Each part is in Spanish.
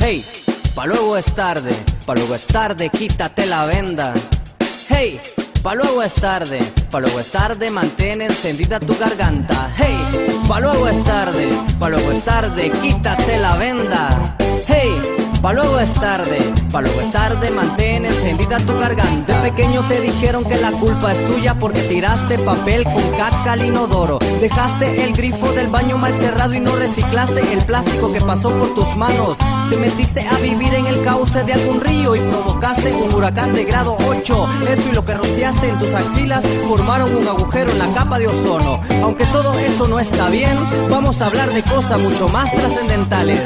Hey, pa' luego es tarde, quítate la venda. Hey, pa' luego es tarde, mantén encendida tu garganta. Hey, pa' luego es tarde, quítate la venda. Hey, pa' luego es tarde, mantén encendida tu garganta. De pequeño te dijeron que la culpa es tuya porque tiraste papel con caca al inodoro. Dejaste el grifo del baño mal cerrado y no reciclaste el plástico que pasó por tus manos. Te metiste a vivir en el cauce de algún río y provocaste un huracán de grado 8. Eso y lo que rociaste en tus axilas formaron un agujero en la capa de ozono. Aunque todo eso no está bien, vamos a hablar de cosas mucho más trascendentales.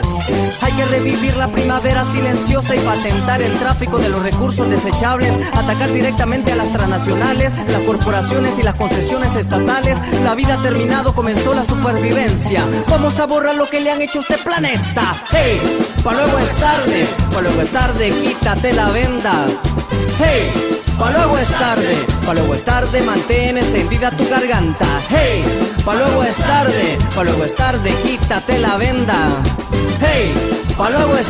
Hay que revivir la primavera silenciosa y patentar el tráfico de los recursos desechables, atacar directamente a las transnacionales, las corporaciones y las concesiones estatales. La vida ha terminado, comenzó la supervivencia. Vamos a borrar lo que le han hecho a este planeta. Hey, pa' luego es tarde, quítate la venda. Hey, pa' luego es tarde, mantén encendida tu garganta. Hey, pa' luego es tarde, quítate la venda. Hey, pa' luego es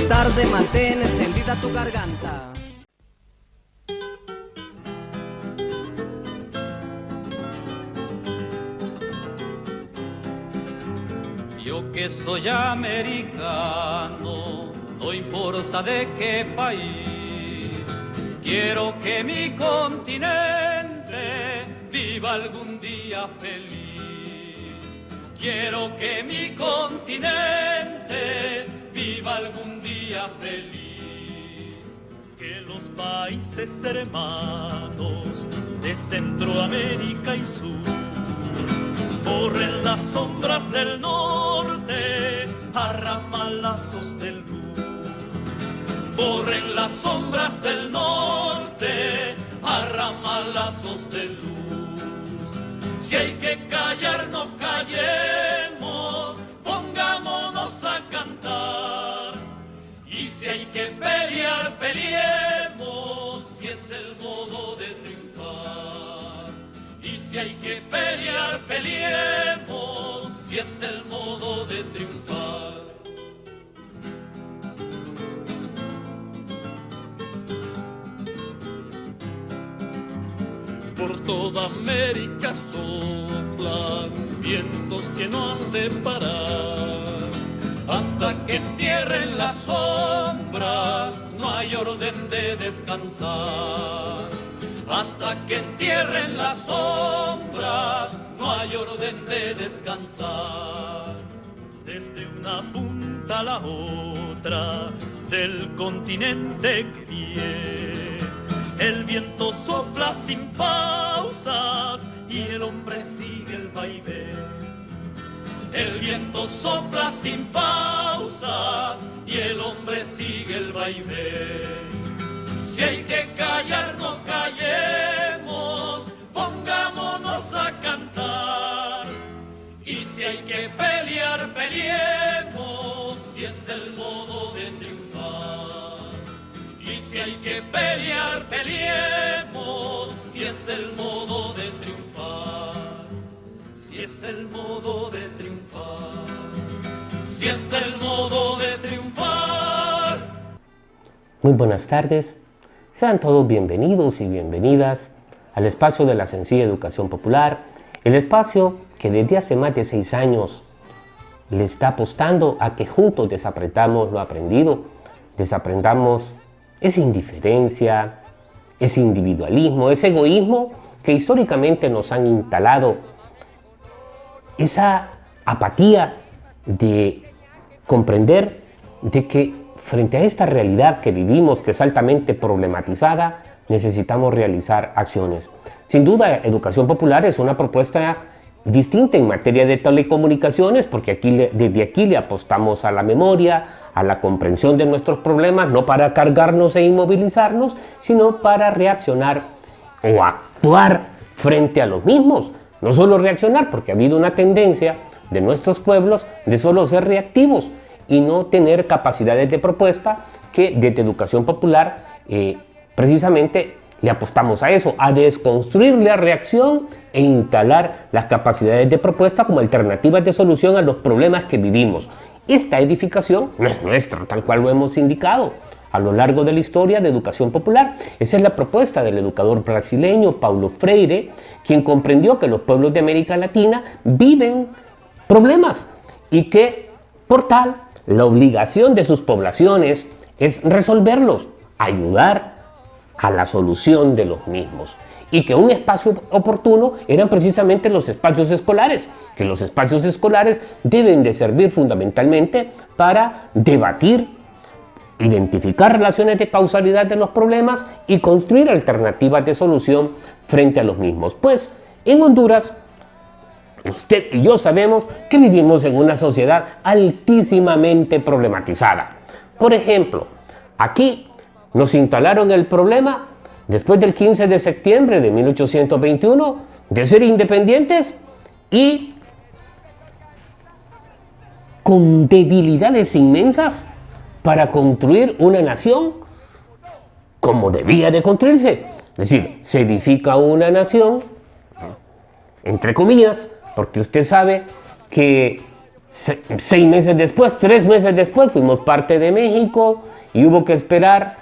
tarde, mantén encendida tu garganta. Yo que soy americano, no importa de qué país, quiero que mi continente viva algún día feliz. Quiero que mi continente viva algún día feliz. Que los países hermanos de Centroamérica y Sur borren las sombras del norte a ramalazos de luz. Borren las sombras del norte a ramalazos de luz. Si hay que callar, no callemos, pongámonos a cantar. Y si hay que pelear, peleemos, si es el modo de triunfar. Y si hay que pelear, peleemos, si es el modo de triunfar. Por toda América soplan vientos que no han de parar. Hasta que entierren las sombras, no hay orden de descansar. Hasta que entierren las sombras, no hay orden de descansar. Desde una punta a la otra del continente que viene, el viento sopla sin pausas y el hombre sigue el vaivén. El viento sopla sin pausas y el hombre sigue el vaivén. Si hay que callar, no callemos, pongámonos a cantar. Y si hay que pelear, peleemos, si es el modo de triunfar. Y si hay que pelear, peleemos, si es el modo de triunfar. Si es el modo de triunfar. Si es el modo de triunfar. Muy buenas tardes. Sean todos bienvenidos y bienvenidas al espacio de la sencilla educación popular, el espacio que desde hace más de 6 años le está apostando a que juntos desaprendamos lo aprendido, desaprendamos esa indiferencia, ese individualismo, ese egoísmo que históricamente nos han instalado, esa apatía de comprender de que frente a esta realidad que vivimos, que es altamente problematizada, necesitamos realizar acciones. Sin duda, Educación Popular es una propuesta distinta en materia de telecomunicaciones, porque desde aquí le apostamos a la memoria, a la comprensión de nuestros problemas, no para cargarnos e inmovilizarnos, sino para reaccionar o actuar frente a los mismos. No solo reaccionar, porque ha habido una tendencia de nuestros pueblos de solo ser reactivos y no tener capacidades de propuesta, que desde Educación Popular precisamente le apostamos a eso, a desconstruir la reacción e instalar las capacidades de propuesta como alternativas de solución a los problemas que vivimos. esta edificación no es nuestra, tal cual lo hemos indicado a lo largo de la historia de educación popular. Esa es la propuesta del educador brasileño Paulo Freire, quien comprendió que los pueblos de América Latina viven problemas y que, por tal, la obligación de sus poblaciones es resolverlos, ayudar a la solución de los mismos. Y que un espacio oportuno eran precisamente los espacios escolares, que los espacios escolares deben de servir fundamentalmente para debatir, identificar relaciones de causalidad de los problemas y construir alternativas de solución frente a los mismos. Pues en Honduras, usted y yo sabemos que vivimos en una sociedad altísimamente problematizada. Por ejemplo, aquí nos instalaron el problema, después del 15 de septiembre de 1821, de ser independientes y con debilidades inmensas para construir una nación como debía de construirse. Es decir, se edifica una nación, entre comillas, porque usted sabe que 6 meses después, 3 meses después, fuimos parte de México y hubo que esperar,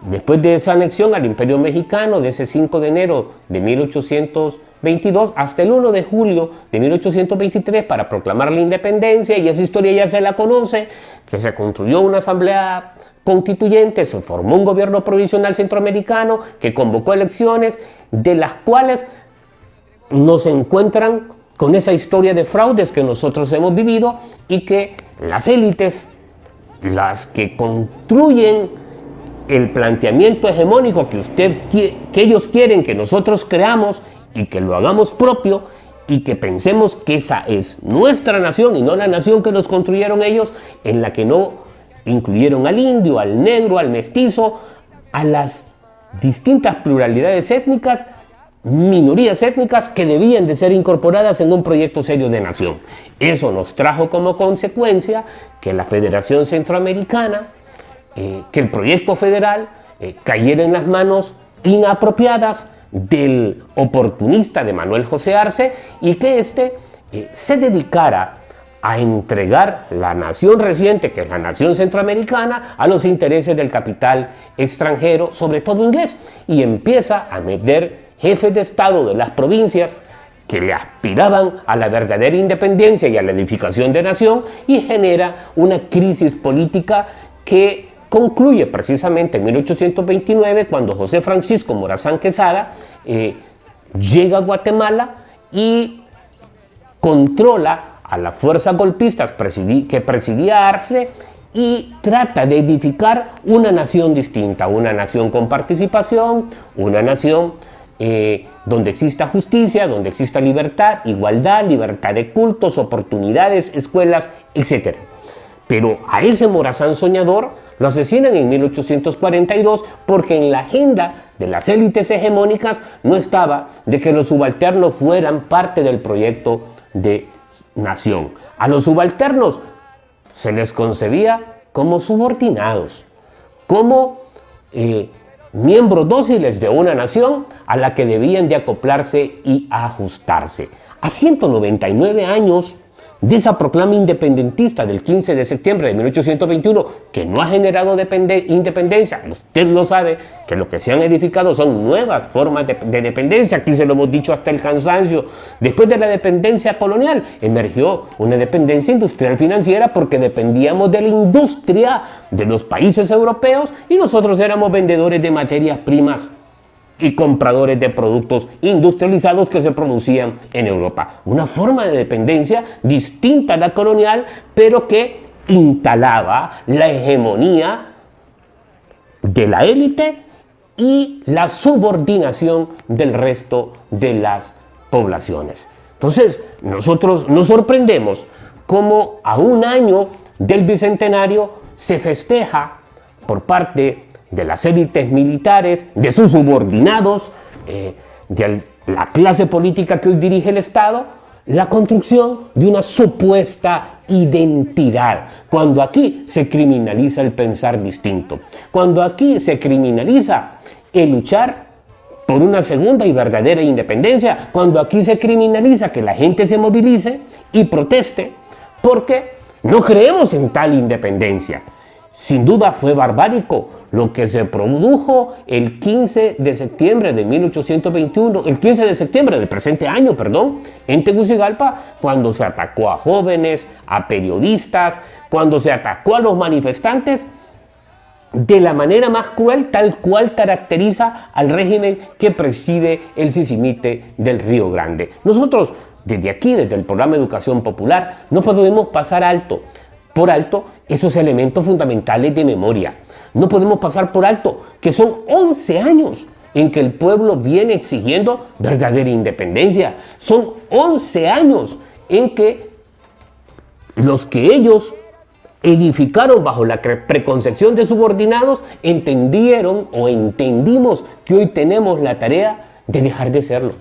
después de esa anexión al Imperio Mexicano, de ese 5 de enero de 1822 hasta el 1 de julio de 1823 para proclamar la independencia, y esa historia ya se la conoce, que se construyó una asamblea constituyente, se formó un gobierno provisional centroamericano que convocó elecciones, de las cuales nos encuentran con esa historia de fraudes que nosotros hemos vivido y que las élites, las que construyen el planteamiento hegemónico que ellos quieren que nosotros creamos y que lo hagamos propio y que pensemos que esa es nuestra nación y no la nación que nos construyeron ellos, en la que no incluyeron al indio, al negro, al mestizo, a las distintas pluralidades étnicas, minorías étnicas que debían de ser incorporadas en un proyecto serio de nación. Eso nos trajo como consecuencia que la Federación Centroamericana, que el proyecto federal cayera en las manos inapropiadas del oportunista de Manuel José Arce y que éste se dedicara a entregar la nación reciente, que es la nación centroamericana, a los intereses del capital extranjero, sobre todo inglés, y empieza a meter jefes de Estado de las provincias que le aspiraban a la verdadera independencia y a la edificación de nación, y genera una crisis política que concluye precisamente en 1829, cuando José Francisco Morazán Quesada llega a Guatemala y controla a las fuerzas golpistas que presidía Arce y trata de edificar una nación distinta, una nación con participación, una nación donde exista justicia, donde exista libertad, igualdad, libertad de cultos, oportunidades, escuelas, etc. Pero a ese Morazán soñador lo asesinan en 1842 porque en la agenda de las élites hegemónicas no estaba de que los subalternos fueran parte del proyecto de nación. A los subalternos se les concebía como subordinados, como miembros dóciles de una nación a la que debían de acoplarse y ajustarse. A 199 años de esa proclama independentista del 15 de septiembre de 1821, que no ha generado independencia, usted lo sabe, que lo que se han edificado son nuevas formas de dependencia, aquí se lo hemos dicho hasta el cansancio. Después de la dependencia colonial, emergió una dependencia industrial financiera porque dependíamos de la industria de los países europeos y nosotros éramos vendedores de materias primas y compradores de productos industrializados que se producían en Europa. Una forma de dependencia distinta a la colonial, pero que instalaba la hegemonía de la élite y la subordinación del resto de las poblaciones. Entonces, nosotros nos sorprendemos cómo a un año del bicentenario se festeja por parte de las élites militares, de sus subordinados, de la clase política que hoy dirige el Estado, la construcción de una supuesta identidad, cuando aquí se criminaliza el pensar distinto, cuando aquí se criminaliza el luchar por una segunda y verdadera independencia, cuando aquí se criminaliza que la gente se movilice y proteste porque No creemos en tal independencia. Sin duda fue barbárico lo que se produjo el 15 de septiembre de 1821, el 15 de septiembre del presente año, en Tegucigalpa, cuando se atacó a jóvenes, a periodistas, cuando se atacó a los manifestantes de la manera más cruel, tal cual caracteriza al régimen que preside el Sicimite del Río Grande. Nosotros, desde aquí, desde el programa Educación Popular, no podemos pasar por alto esos elementos fundamentales de memoria. No podemos pasar por alto que son 11 años en que el pueblo viene exigiendo verdadera independencia. Son 11 años en que los que ellos edificaron bajo la preconcepción de subordinados entendieron o entendimos que hoy tenemos la tarea de dejar de serlo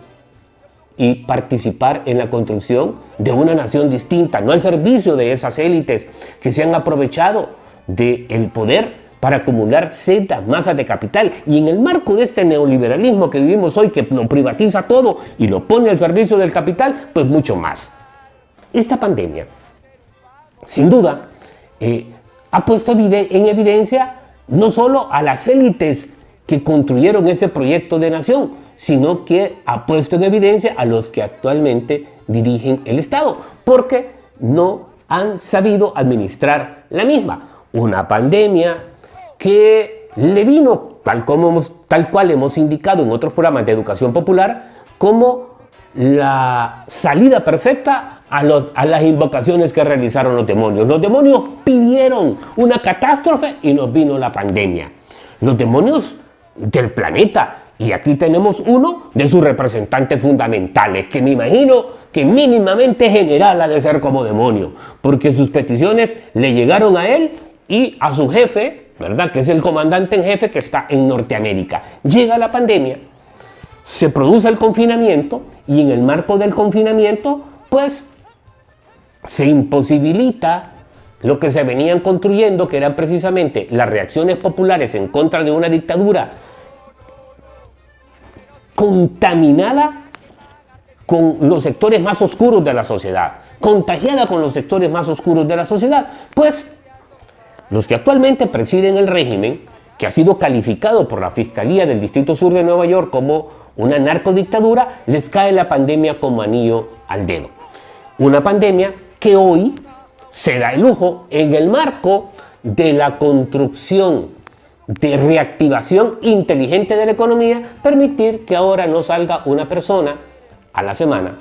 y participar en la construcción de una nación distinta, no al servicio de esas élites que se han aprovechado del poder para acumular sendas masas de capital. Y en el marco de este neoliberalismo que vivimos hoy, que lo privatiza todo y lo pone al servicio del capital, pues mucho más. Esta pandemia, sin duda, ha puesto en evidencia no solo a las élites que construyeron ese proyecto de nación, sino que ha puesto en evidencia a los que actualmente dirigen el Estado, porque no han sabido administrar la misma. Una pandemia que le vino, tal cual hemos indicado en otros programas de educación popular, como la salida perfecta a las invocaciones que realizaron los demonios. Los demonios pidieron una catástrofe y nos vino la pandemia. Los demonios del planeta. Y aquí tenemos uno de sus representantes fundamentales, que me imagino que mínimamente general ha de ser como demonio, porque sus peticiones le llegaron a él y a su jefe, ¿verdad?, que es el comandante en jefe que está en Norteamérica. Llega la pandemia, se produce el confinamiento y en el marco del confinamiento, pues, se imposibilita lo que se venían construyendo, que eran precisamente las reacciones populares en contra de una dictadura contaminada con los sectores más oscuros de la sociedad, contagiada con los sectores más oscuros de la sociedad. Pues los que actualmente presiden el régimen, que ha sido calificado por la Fiscalía del Distrito Sur de Nueva York como una narcodictadura, les cae la pandemia como anillo al dedo. Una pandemia que hoy se da el lujo, en el marco de la construcción de reactivación inteligente de la economía, permitir que ahora no salga una persona a la semana,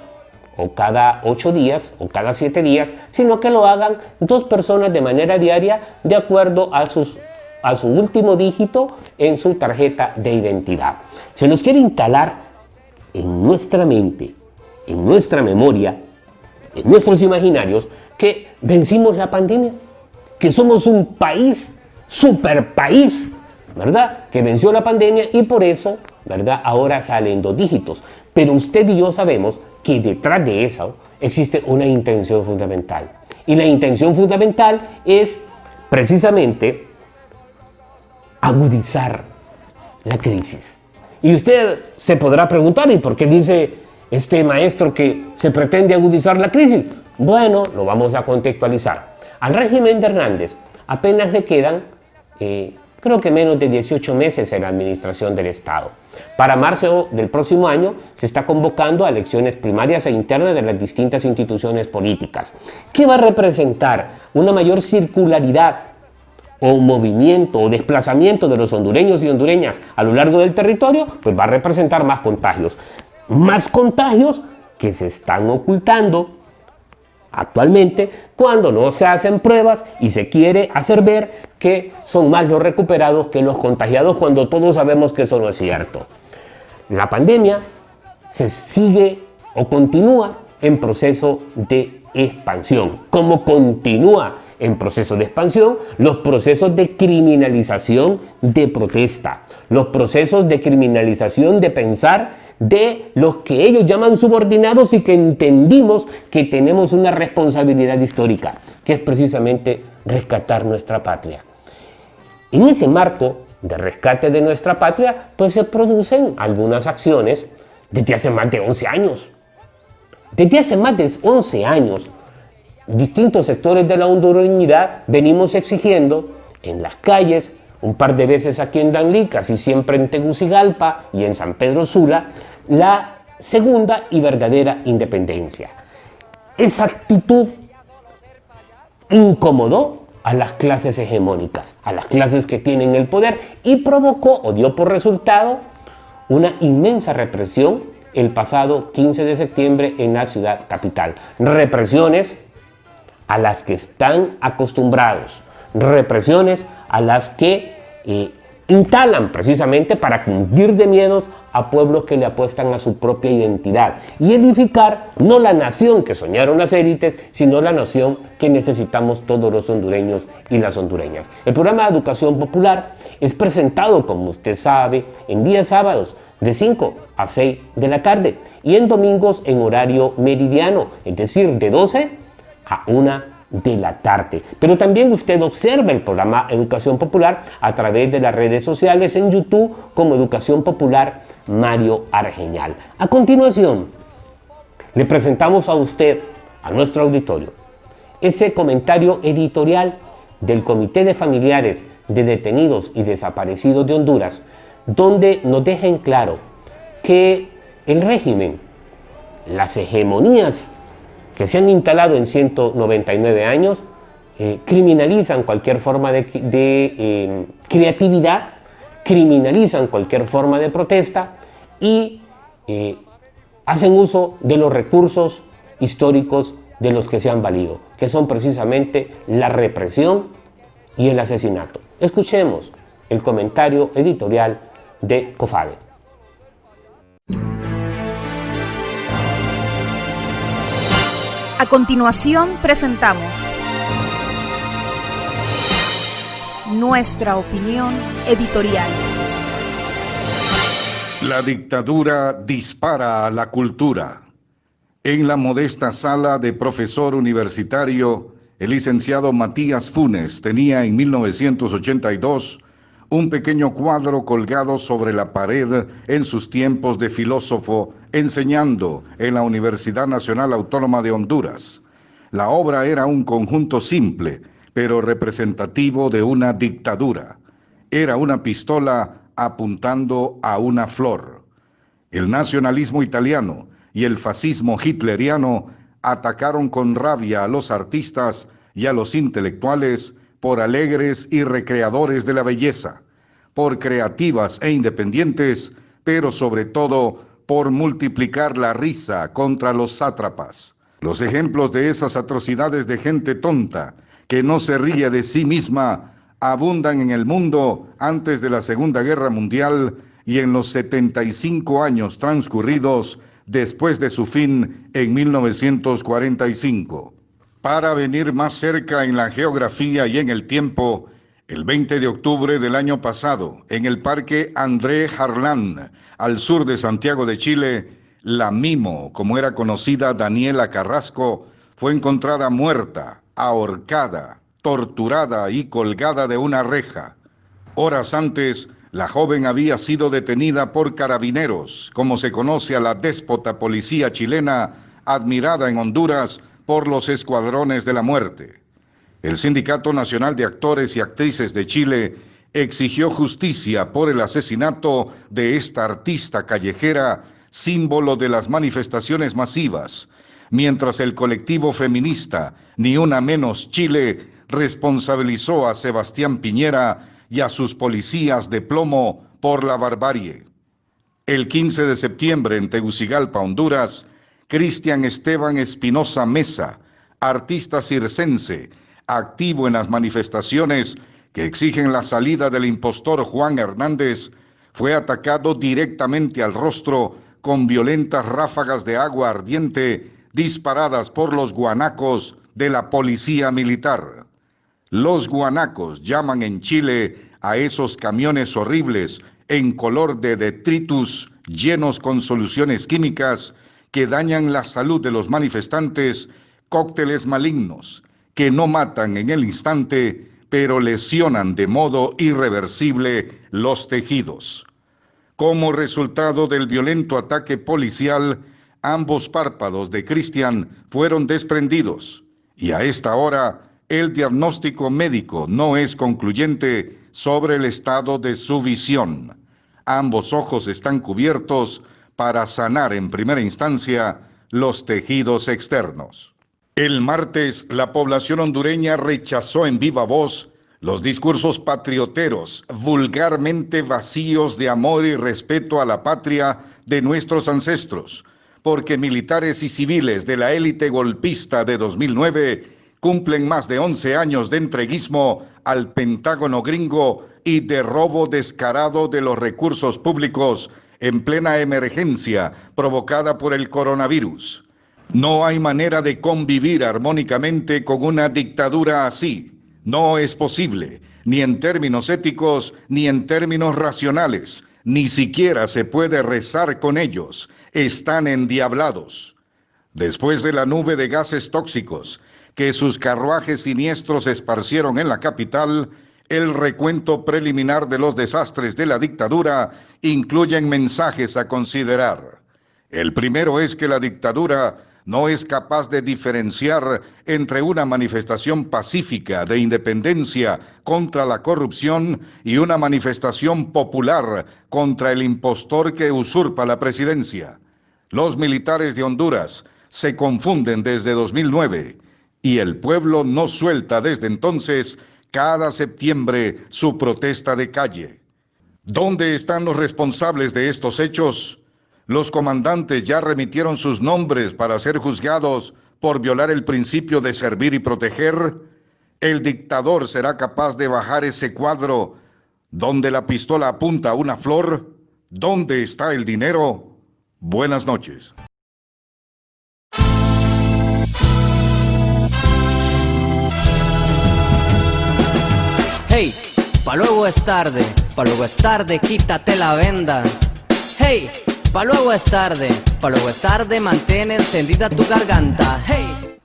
o cada 8 días, o cada 7 días, sino que lo hagan 2 personas de manera diaria, de acuerdo a su último dígito en su tarjeta de identidad. Se nos quiere instalar en nuestra mente, en nuestra memoria, en nuestros imaginarios, que vencimos la pandemia, que somos un país, superpaís, ¿verdad?, que venció la pandemia y por eso, ¿verdad?, ahora salen 2 dígitos. Pero usted y yo sabemos que detrás de eso existe una intención fundamental. Y la intención fundamental es precisamente agudizar la crisis. Y usted se podrá preguntar, ¿y por qué dice este maestro que se pretende agudizar la crisis? Bueno, lo vamos a contextualizar. Al régimen de Hernández apenas le quedan, creo que menos de 18 meses en la administración del Estado. Para marzo del próximo año se está convocando a elecciones primarias e internas de las distintas instituciones políticas. ¿Qué va a representar? Una mayor circularidad o movimiento o desplazamiento de los hondureños y hondureñas a lo largo del territorio, pues va a representar más contagios. Más contagios que se están ocultando actualmente cuando no se hacen pruebas y se quiere hacer ver que son más los recuperados que los contagiados, cuando todos sabemos que eso no es cierto. La pandemia se sigue o continúa en proceso de expansión. Como continúa en proceso de expansión los procesos de criminalización de protesta, los procesos de criminalización de pensar de los que ellos llaman subordinados y que entendimos que tenemos una responsabilidad histórica, que es precisamente rescatar nuestra patria. En ese marco de rescate de nuestra patria, pues se producen algunas acciones desde hace más de 11 años. Desde hace más de 11 años, distintos sectores de la hondureñidad venimos exigiendo en las calles, un par de veces aquí en Danlí, casi siempre en Tegucigalpa y en San Pedro Sula, la segunda y verdadera independencia. Esa actitud incomodó a las clases hegemónicas, a las clases que tienen el poder, y provocó o dio por resultado una inmensa represión el pasado 15 de septiembre en la ciudad capital. Represiones a las que están acostumbrados, represiones a las que instalan precisamente para cundir de miedos a pueblos que le apuestan a su propia identidad y edificar no la nación que soñaron las élites, sino la nación que necesitamos todos los hondureños y las hondureñas. El programa de Educación Popular es presentado, como usted sabe, en días sábados de 5 a 6 de la tarde y en domingos en horario meridiano, es decir, de 12 a 1 de la tarde. Pero también usted observa el programa Educación Popular a través de las redes sociales en YouTube como Educación Popular Mario Argeñal. A continuación, le presentamos a usted, a nuestro auditorio, ese comentario editorial del Comité de Familiares de Detenidos y Desaparecidos de Honduras, donde nos deja en claro que el régimen, las hegemonías que se han instalado en 199 años, criminalizan cualquier forma de creatividad, criminalizan cualquier forma de protesta y hacen uso de los recursos históricos de los que se han valido, que son precisamente la represión y el asesinato. Escuchemos el comentario editorial de COFADE. A continuación presentamos nuestra opinión editorial. La dictadura dispara a la cultura. En la modesta sala de profesor universitario, el licenciado Matías Funes tenía en 1982 un pequeño cuadro colgado sobre la pared en sus tiempos de filósofo, enseñando en la Universidad Nacional Autónoma de Honduras. La obra era un conjunto simple, pero representativo de una dictadura. Era una pistola apuntando a una flor. El nacionalismo italiano y el fascismo hitleriano atacaron con rabia a los artistas y a los intelectuales por alegres y recreadores de la belleza, por creativas e independientes, pero sobre todo por multiplicar la risa contra los sátrapas. Los ejemplos de esas atrocidades de gente tonta, que no se ríe de sí misma, abundan en el mundo antes de la Segunda Guerra Mundial y en los 75 años transcurridos después de su fin en 1945. Para venir más cerca en la geografía y en el tiempo, el 20 de octubre del año pasado, en el Parque André Harlan, al sur de Santiago de Chile, la Mimo, como era conocida Daniela Carrasco, fue encontrada muerta, ahorcada, torturada y colgada de una reja. Horas antes, la joven había sido detenida por carabineros, como se conoce a la déspota policía chilena, admirada en Honduras por los escuadrones de la muerte. El Sindicato Nacional de Actores y Actrices de Chile exigió justicia por el asesinato de esta artista callejera, símbolo de las manifestaciones masivas, mientras el colectivo feminista Ni Una Menos Chile responsabilizó a Sebastián Piñera y a sus policías de plomo por la barbarie. El 15 de septiembre en Tegucigalpa, Honduras, Cristian Esteban Espinosa Mesa, artista circense, activo en las manifestaciones que exigen la salida del impostor Juan Hernández, fue atacado directamente al rostro con violentas ráfagas de agua ardiente disparadas por los guanacos de la policía militar. Los guanacos llaman en Chile a esos camiones horribles en color de detritus llenos con soluciones químicas que dañan la salud de los manifestantes, cócteles malignos que no matan en el instante, pero lesionan de modo irreversible los tejidos. Como resultado del violento ataque policial, ambos párpados de Cristian fueron desprendidos Y a esta hora, el diagnóstico médico no es concluyente sobre el estado de su visión. Ambos ojos están cubiertos para sanar en primera instancia los tejidos externos. El martes, la población hondureña rechazó en viva voz los discursos patrioteros, vulgarmente vacíos de amor y respeto a la patria de nuestros ancestros, porque militares y civiles de la élite golpista de 2009 cumplen más de 11 años de entreguismo al Pentágono gringo y de robo descarado de los recursos públicos en plena emergencia provocada por el coronavirus. No hay manera de convivir armónicamente con una dictadura así. No es posible, ni en términos éticos, ni en términos racionales. Ni siquiera se puede rezar con ellos. Están endiablados. Después de la nube de gases tóxicos que sus carruajes siniestros esparcieron en la capital, el recuento preliminar de los desastres de la dictadura incluyen mensajes a considerar. El primero es que la dictadura no es capaz de diferenciar entre una manifestación pacífica de independencia contra la corrupción y una manifestación popular contra el impostor que usurpa la presidencia. Los militares de Honduras se confunden desde 2009 y el pueblo no suelta desde entonces cada septiembre su protesta de calle. ¿Dónde están los responsables de estos hechos? Los comandantes ya remitieron sus nombres para ser juzgados por violar el principio de servir y proteger. ¿El dictador será capaz de bajar ese cuadro donde la pistola apunta a una flor? ¿Dónde está el dinero? Buenas noches. Hey, pa' luego es tarde, quítate la venda. Hey, pa' luego es tarde, mantén encendida tu garganta. Hey.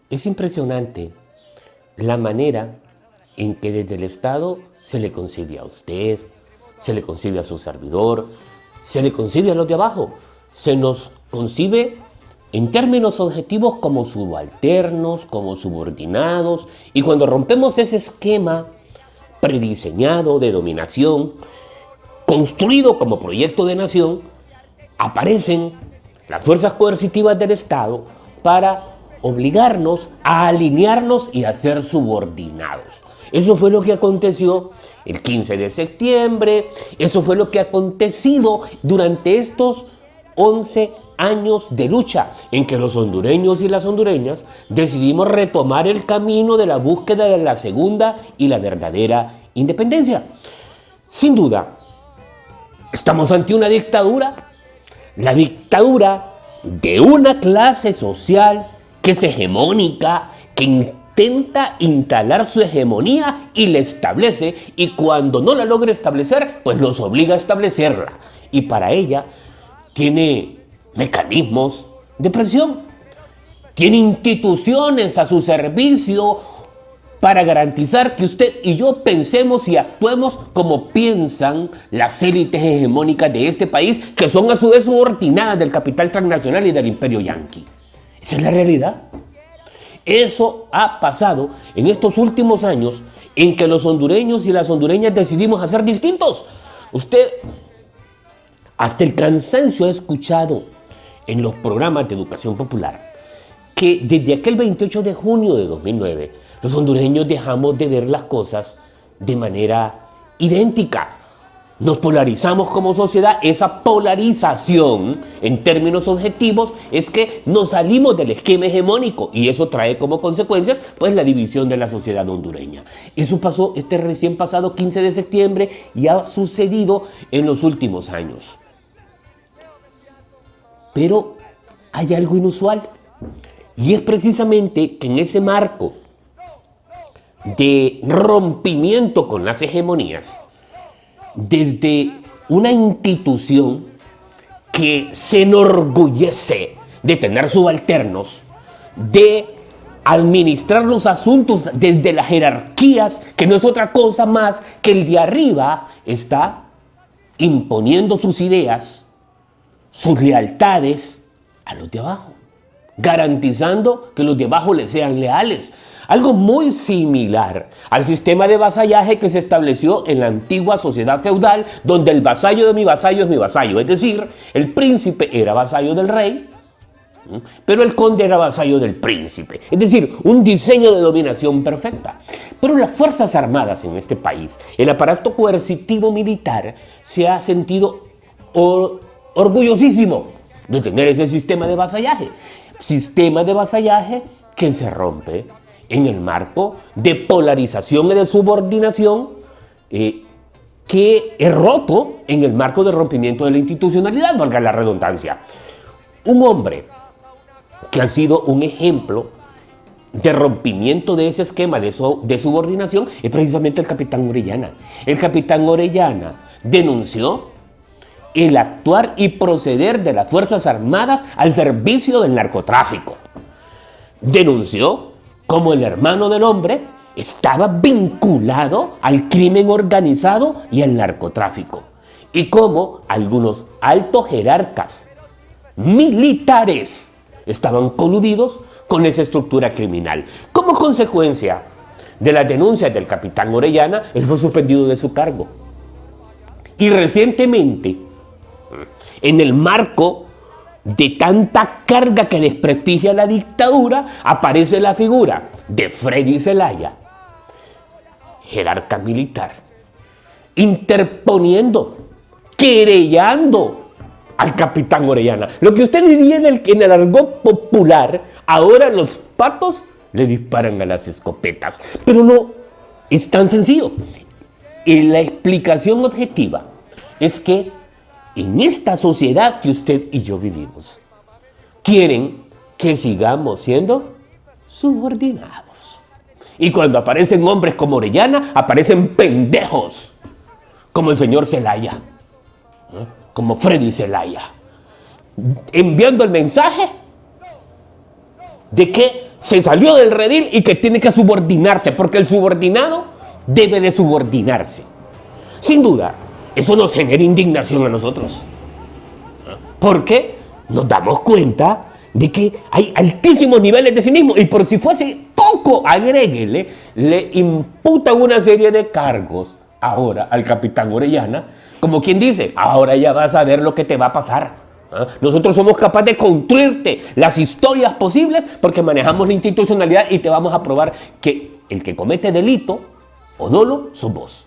Es impresionante la manera en que desde el Estado se le concibe a usted, se le concibe a su servidor, se le concibe a los de abajo, se nos concibe en términos objetivos como subalternos, como subordinados, y cuando rompemos ese esquema prediseñado de dominación, construido como proyecto de nación, aparecen las fuerzas coercitivas del Estado para obligarnos a alinearnos y a ser subordinados. Eso fue lo que aconteció el 15 de septiembre, eso fue lo que ha acontecido durante estos 11 años de lucha en que los hondureños y las hondureñas decidimos retomar el camino de la búsqueda de la segunda y la verdadera independencia. Sin duda, estamos ante una dictadura, la dictadura de una clase social que es hegemónica, que intenta instalar su hegemonía y la establece, y cuando no la logra establecer, pues los obliga a establecerla. Y para ella tiene mecanismos de presión, tiene instituciones a su servicio para garantizar que usted y yo pensemos y actuemos como piensan las élites hegemónicas de este país, que son a su vez subordinadas del capital transnacional y del imperio yanqui. Esa es la realidad. Eso ha pasado en estos últimos años en que los hondureños y las hondureñas decidimos hacer distintos. Usted hasta el cansancio ha escuchado en los programas de educación popular que desde aquel 28 de junio de 2009 los hondureños dejamos de ver las cosas de manera idéntica. Nos polarizamos como sociedad. Esa polarización en términos objetivos es que nos salimos del esquema hegemónico y eso trae como consecuencias pues la división de la sociedad hondureña. Eso pasó este recién pasado 15 de septiembre y ha sucedido en los últimos años. Pero hay algo inusual y es precisamente que en ese marco de rompimiento con las hegemonías, desde una institución que se enorgullece de tener subalternos, de administrar los asuntos desde las jerarquías, que no es otra cosa más que el de arriba está imponiendo sus ideas, sus lealtades a los de abajo. garantizando que los de abajo le sean leales. Algo muy similar al sistema de vasallaje que se estableció en la antigua sociedad feudal, donde el vasallo de mi vasallo es mi vasallo. Es decir, el príncipe era vasallo del rey, pero el conde era vasallo del príncipe. Es decir, un diseño de dominación perfecta. Pero las Fuerzas Armadas en este país, el aparato coercitivo militar, se ha sentido orgullosísimo de tener ese sistema de vasallaje. Sistema de vasallaje que se rompe en el marco de polarización y de subordinación que es roto en el marco de rompimiento de la institucionalidad, valga la redundancia. Un hombre que ha sido un ejemplo de rompimiento de ese esquema de subordinación es precisamente el capitán Orellana. El capitán Orellana denunció el actuar y proceder de las Fuerzas Armadas al servicio del narcotráfico. Denunció cómo el hermano del hombre estaba vinculado al crimen organizado y al narcotráfico, y cómo algunos altos jerarcas militares estaban coludidos con esa estructura criminal. Como consecuencia de las denuncias del capitán Orellana, él fue suspendido de su cargo. Y recientemente, en el marco de tanta carga que desprestigia la dictadura, aparece la figura de Freddy Zelaya, jerarca militar, interponiendo, querellando al capitán Orellana. Lo que usted diría en el argot popular, ahora los patos le disparan a las escopetas. Pero no es tan sencillo. Y la explicación objetiva es que en esta sociedad que usted y yo vivimos, quieren que sigamos siendo subordinados. Y cuando aparecen hombres como Orellana, aparecen pendejos, como el señor Zelaya, como Freddy Zelaya, enviando el mensaje de que se salió del redil y que tiene que subordinarse, porque el subordinado debe de subordinarse. Sin duda, eso nos genera indignación a nosotros, porque nos damos cuenta de que hay altísimos niveles de cinismo, y por si fuese poco, agréguele, le imputan una serie de cargos ahora al capitán Orellana, como quien dice, ahora ya vas a ver lo que te va a pasar. Nosotros somos capaces de construirte las historias posibles porque manejamos la institucionalidad y te vamos a probar que el que comete delito o dolo sos vos.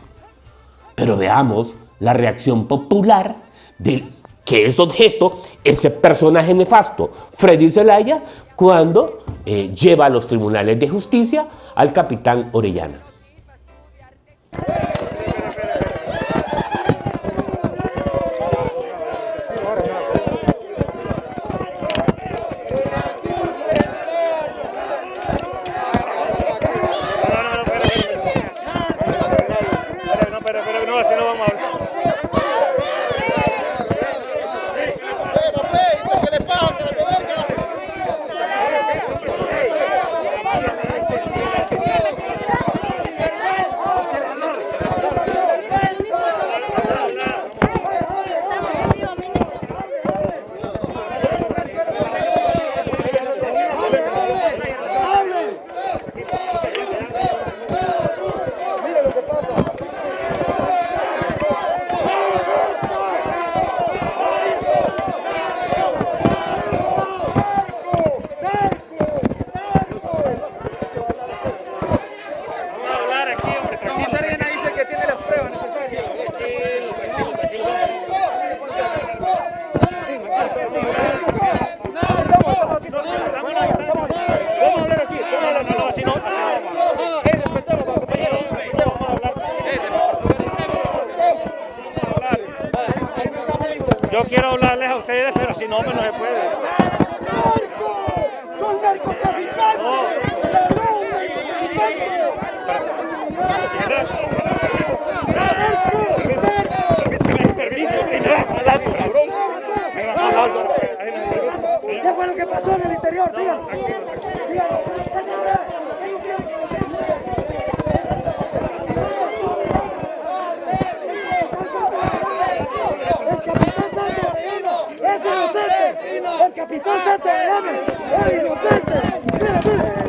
Pero veamos la reacción popular de que es objeto ese personaje nefasto, Freddy Zelaya, cuando lleva a los tribunales de justicia al capitán Orellana. Yo quiero hablarles a ustedes, pero si no, no se puede. ¡Son narcotraficantes! ¿Qué fue lo que pasó en el interior? Díganlo. El capitán Santos, llame. ¡Ey, inocente! ¡Mira, mira!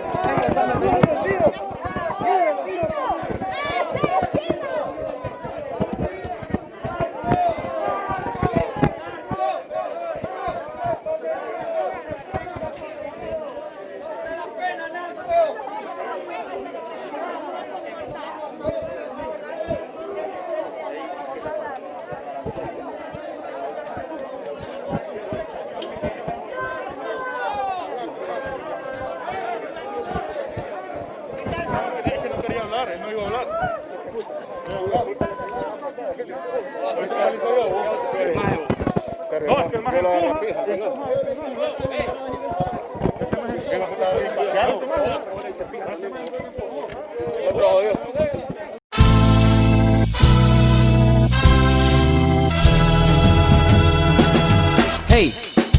Hey,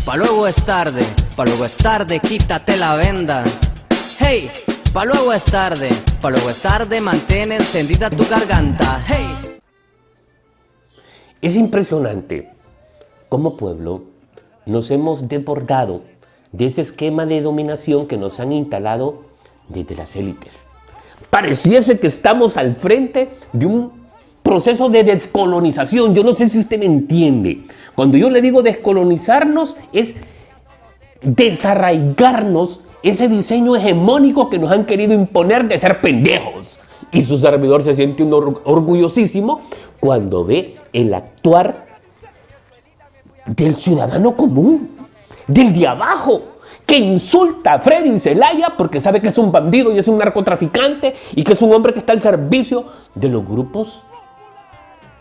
pa' luego es tarde, quítate la venda. Hey, pa' luego es tarde, mantén encendida tu garganta. Hey. Es impresionante como pueblo nos hemos desbordado de ese esquema de dominación que nos han instalado desde las élites. Pareciese que estamos al frente de un proceso de descolonización. Yo no sé si usted me entiende. Cuando yo le digo descolonizarnos, es desarraigarnos ese diseño hegemónico que nos han querido imponer de ser pendejos. Y su servidor se siente orgullosísimo cuando ve el actuar del ciudadano común, del de abajo, que insulta a Freddy Zelaya porque sabe que es un bandido y es un narcotraficante y que es un hombre que está al servicio de los grupos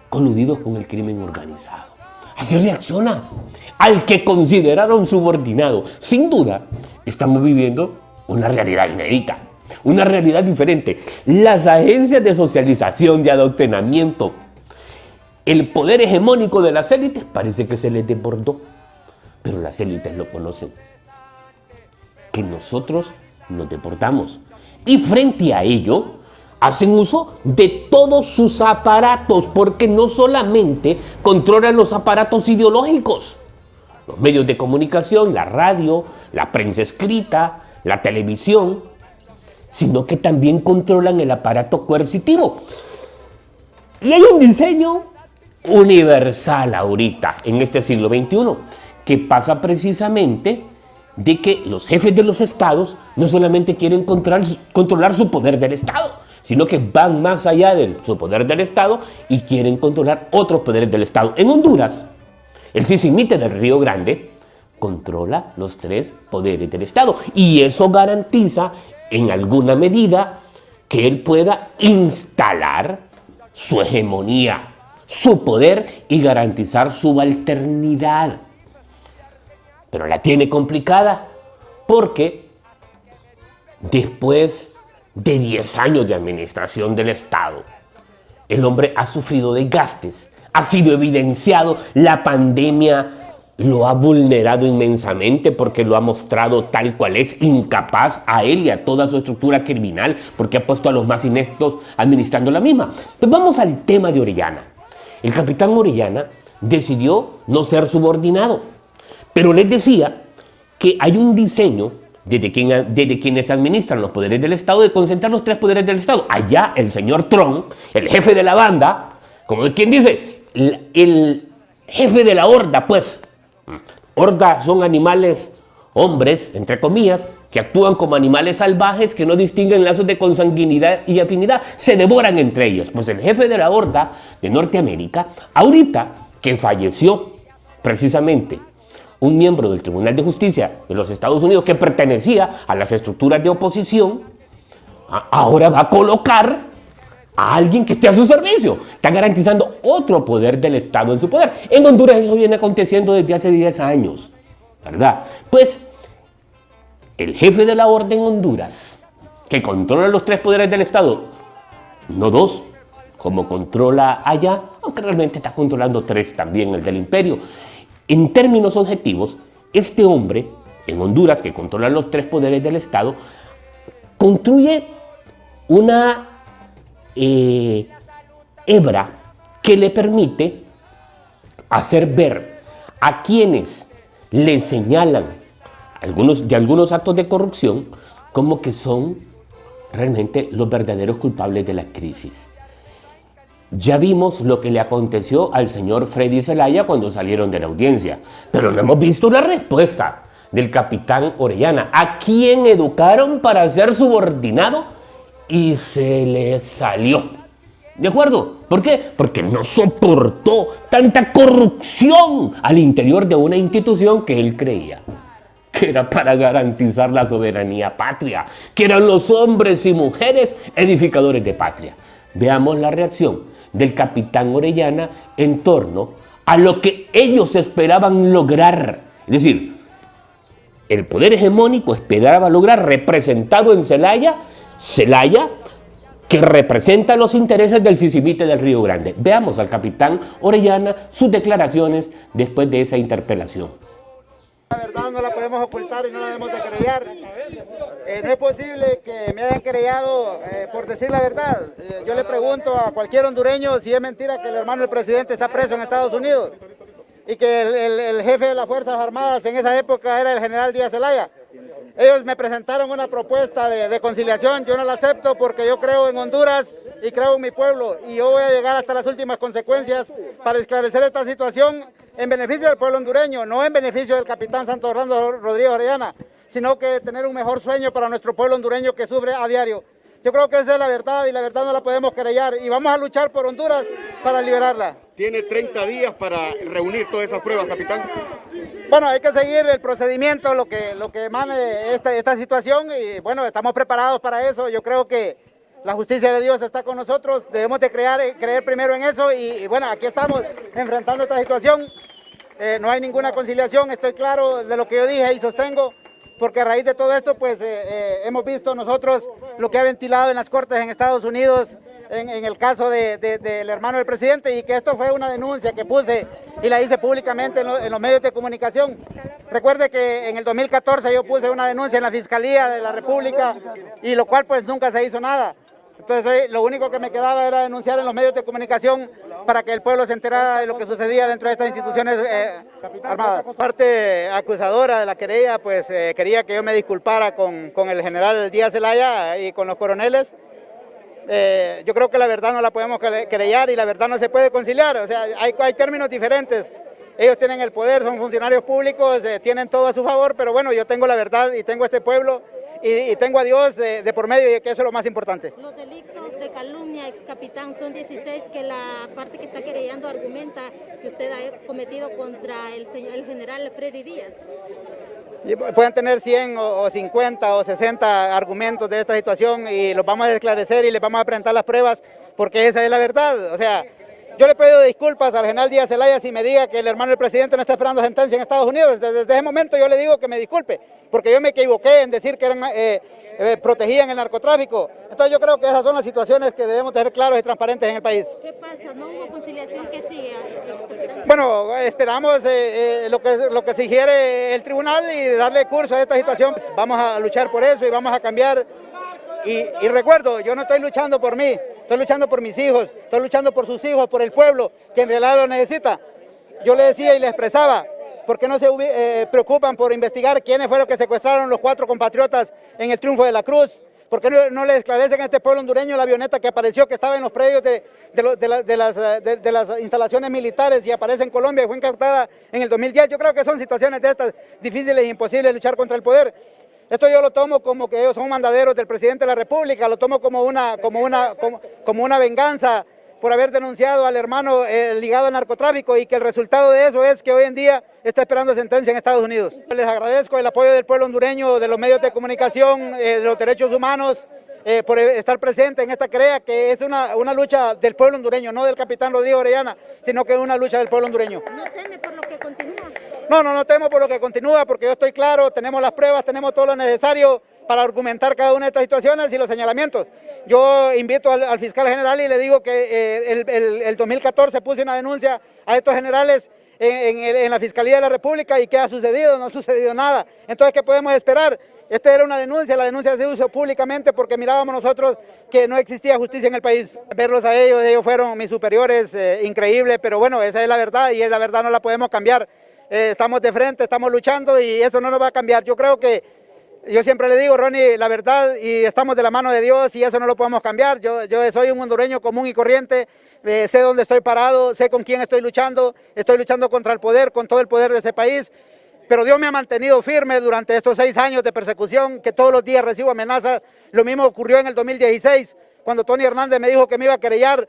coludidos con el crimen organizado. Así reacciona al que consideraron subordinado. Sin duda, estamos viviendo una realidad inédita, una realidad diferente. Las agencias de socialización, de adoctrinamiento, el poder hegemónico de las élites parece que se les desbordó, pero las élites lo conocen. Que nosotros nos desbordamos y frente a ello hacen uso de todos sus aparatos, porque no solamente controlan los aparatos ideológicos, los medios de comunicación, la radio, la prensa escrita, la televisión, sino que también controlan el aparato coercitivo. Y hay un diseño universal ahorita, en este siglo XXI, que pasa precisamente de que los jefes de los estados no solamente quieren controlar su poder del estado, sino que van más allá de su poder del estado y quieren controlar otros poderes del estado. En Honduras, el Sisimitte del Río Grande controla los 3 poderes del estado y eso garantiza en alguna medida que él pueda instalar su hegemonía, su poder y garantizar su subalternidad. Pero la tiene complicada porque después de 10 años de administración del Estado, el hombre ha sufrido desgastes, ha sido evidenciado, la pandemia lo ha vulnerado inmensamente porque lo ha mostrado tal cual es, incapaz a él y a toda su estructura criminal, porque ha puesto a los más ineptos administrando la misma. Pues vamos al tema de Orellana. El capitán Orellana decidió no ser subordinado, pero les decía que hay un diseño desde quienes administran los poderes del Estado de concentrar los 3 poderes del Estado. Allá el señor Trump, el jefe de la banda, como quien dice, el jefe de la horda, pues. Horda son animales, hombres, entre comillas, que actúan como animales salvajes que no distinguen lazos de consanguinidad y afinidad, se devoran entre ellos. Pues el jefe de la horda de Norteamérica, ahorita que falleció precisamente un miembro del Tribunal de Justicia de los Estados Unidos que pertenecía a las estructuras de oposición, ahora va a colocar a alguien que esté a su servicio. Está garantizando otro poder del Estado en su poder. En Honduras eso viene aconteciendo desde hace 10 años, ¿verdad? Pues el jefe de la orden en Honduras, que controla los 3 poderes del Estado, no 2, como controla allá, aunque realmente está controlando 3 también, el del imperio. En términos objetivos, este hombre en Honduras, que controla los 3 poderes del Estado, construye una hebra que le permite hacer ver a quienes le señalan algunos actos de corrupción como que son realmente los verdaderos culpables de la crisis. Ya vimos lo que le aconteció al señor Freddy Zelaya cuando salieron de la audiencia, pero no hemos visto la respuesta del capitán Orellana, a quien educaron para ser subordinado y se le salió. ¿De acuerdo? ¿Por qué? Porque no soportó tanta corrupción al interior de una institución que él creía que era para garantizar la soberanía patria, que eran los hombres y mujeres edificadores de patria. Veamos la reacción del capitán Orellana en torno a lo que ellos esperaban lograr. Es decir, el poder hegemónico esperaba lograr, representado en Zelaya, que representa los intereses del Sisimiute del Río Grande. Veamos al capitán Orellana, sus declaraciones después de esa interpelación. La verdad no la podemos ocultar y no la debemos de querellar. No es posible que me hayan querellado por decir la verdad. Yo le pregunto a cualquier hondureño si es mentira que el hermano del presidente está preso en Estados Unidos y que el jefe de las Fuerzas Armadas en esa época era el general Díaz Zelaya. Ellos me presentaron una propuesta de conciliación, yo no la acepto porque yo creo en Honduras y creo en mi pueblo y yo voy a llegar hasta las últimas consecuencias para esclarecer esta situación en beneficio del pueblo hondureño, no en beneficio del capitán Santo Orlando Rodríguez Orellana, sino que tener un mejor sueño para nuestro pueblo hondureño que sufre a diario. Yo creo que esa es la verdad y la verdad no la podemos querellar y vamos a luchar por Honduras para liberarla. ¿Tiene 30 días para reunir todas esas pruebas, capitán? Bueno, hay que seguir el procedimiento, lo que emane esta situación y bueno, estamos preparados para eso. Yo creo que la justicia de Dios está con nosotros, debemos de creer primero en eso y bueno, aquí estamos enfrentando esta situación. No hay ninguna conciliación, estoy claro de lo que yo dije y sostengo, porque a raíz de todo esto pues hemos visto nosotros lo que ha ventilado en las cortes en Estados Unidos en el caso del hermano del presidente y que esto fue una denuncia que puse y la hice públicamente en los medios de comunicación. Recuerde que en el 2014 yo puse una denuncia en la Fiscalía de la República y lo cual pues nunca se hizo nada. Entonces lo único que me quedaba era denunciar en los medios de comunicación para que el pueblo se enterara de lo que sucedía dentro de estas instituciones armadas. La parte acusadora de la querella pues quería que yo me disculpara con el general Díaz Zelaya y con los coroneles. Yo creo que la verdad no la podemos querellar y la verdad no se puede conciliar, o sea, hay términos diferentes. Ellos tienen el poder, son funcionarios públicos, tienen todo a su favor, pero bueno, yo tengo la verdad y tengo este pueblo y tengo a Dios de por medio y que eso es lo más importante. Los delitos de calumnia, ex capitán, son 16 que la parte que está querellando argumenta que usted ha cometido contra el general Freddy Díaz. Pueden tener 100 o 50 o 60 argumentos de esta situación y los vamos a esclarecer y les vamos a presentar las pruebas porque esa es la verdad. O sea, yo le pido disculpas al general Díaz Zelaya si me diga que el hermano del presidente no está esperando sentencia en Estados Unidos. Desde ese momento yo le digo que me disculpe porque yo me equivoqué en decir que protegían el narcotráfico. Entonces yo creo que esas son las situaciones que debemos tener claros y transparentes en el país. ¿Qué pasa? ¿No hubo conciliación? ¿Qué sigue? Bueno, esperamos lo que sugiere el tribunal y darle curso a esta situación. Vamos a luchar por eso y vamos a cambiar. Y recuerdo, yo no estoy luchando por mí, estoy luchando por mis hijos, estoy luchando por sus hijos, por el pueblo que en realidad lo necesita. Yo le decía y le expresaba, ¿por qué no se preocupan por investigar quiénes fueron los que secuestraron los 4 compatriotas en el Triunfo de la Cruz? ¿Por qué no le esclarecen a este pueblo hondureño la avioneta que apareció, que estaba en los predios de las instalaciones militares y aparece en Colombia y fue incautada en el 2010? Yo creo que son situaciones de estas difíciles e imposibles de luchar contra el poder. Esto yo lo tomo como que ellos son mandaderos del presidente de la República, lo tomo como una venganza por haber denunciado al hermano ligado al narcotráfico y que el resultado de eso es que hoy en día está esperando sentencia en Estados Unidos. Les agradezco el apoyo del pueblo hondureño, de los medios de comunicación, de los derechos humanos, por estar presente en esta querella, que es una lucha del pueblo hondureño, no del capitán Rodríguez Orellana, sino que es una lucha del pueblo hondureño. ¿No teme por lo que continúa? No temo por lo que continúa, porque yo estoy claro, tenemos las pruebas, tenemos todo lo necesario para argumentar cada una de estas situaciones y los señalamientos. Yo invito al fiscal general y le digo que el 2014 puse una denuncia a estos generales en la Fiscalía de la República y ¿qué ha sucedido? No ha sucedido nada. Entonces, ¿qué podemos esperar? Esta era una denuncia, la denuncia se usó públicamente porque mirábamos nosotros que no existía justicia en el país. Verlos a ellos fueron mis superiores, increíble, pero bueno, esa es la verdad y la verdad no la podemos cambiar. estamos de frente, estamos luchando y eso no nos va a cambiar. Yo creo que, yo siempre le digo, Ronnie, la verdad, y estamos de la mano de Dios y eso no lo podemos cambiar. Yo soy un hondureño común y corriente, sé dónde estoy parado, sé con quién estoy luchando contra el poder, con todo el poder de ese país. Pero Dios me ha mantenido firme durante estos 6 años de persecución, que todos los días recibo amenazas. Lo mismo ocurrió en el 2016, cuando Tony Hernández me dijo que me iba a querellar,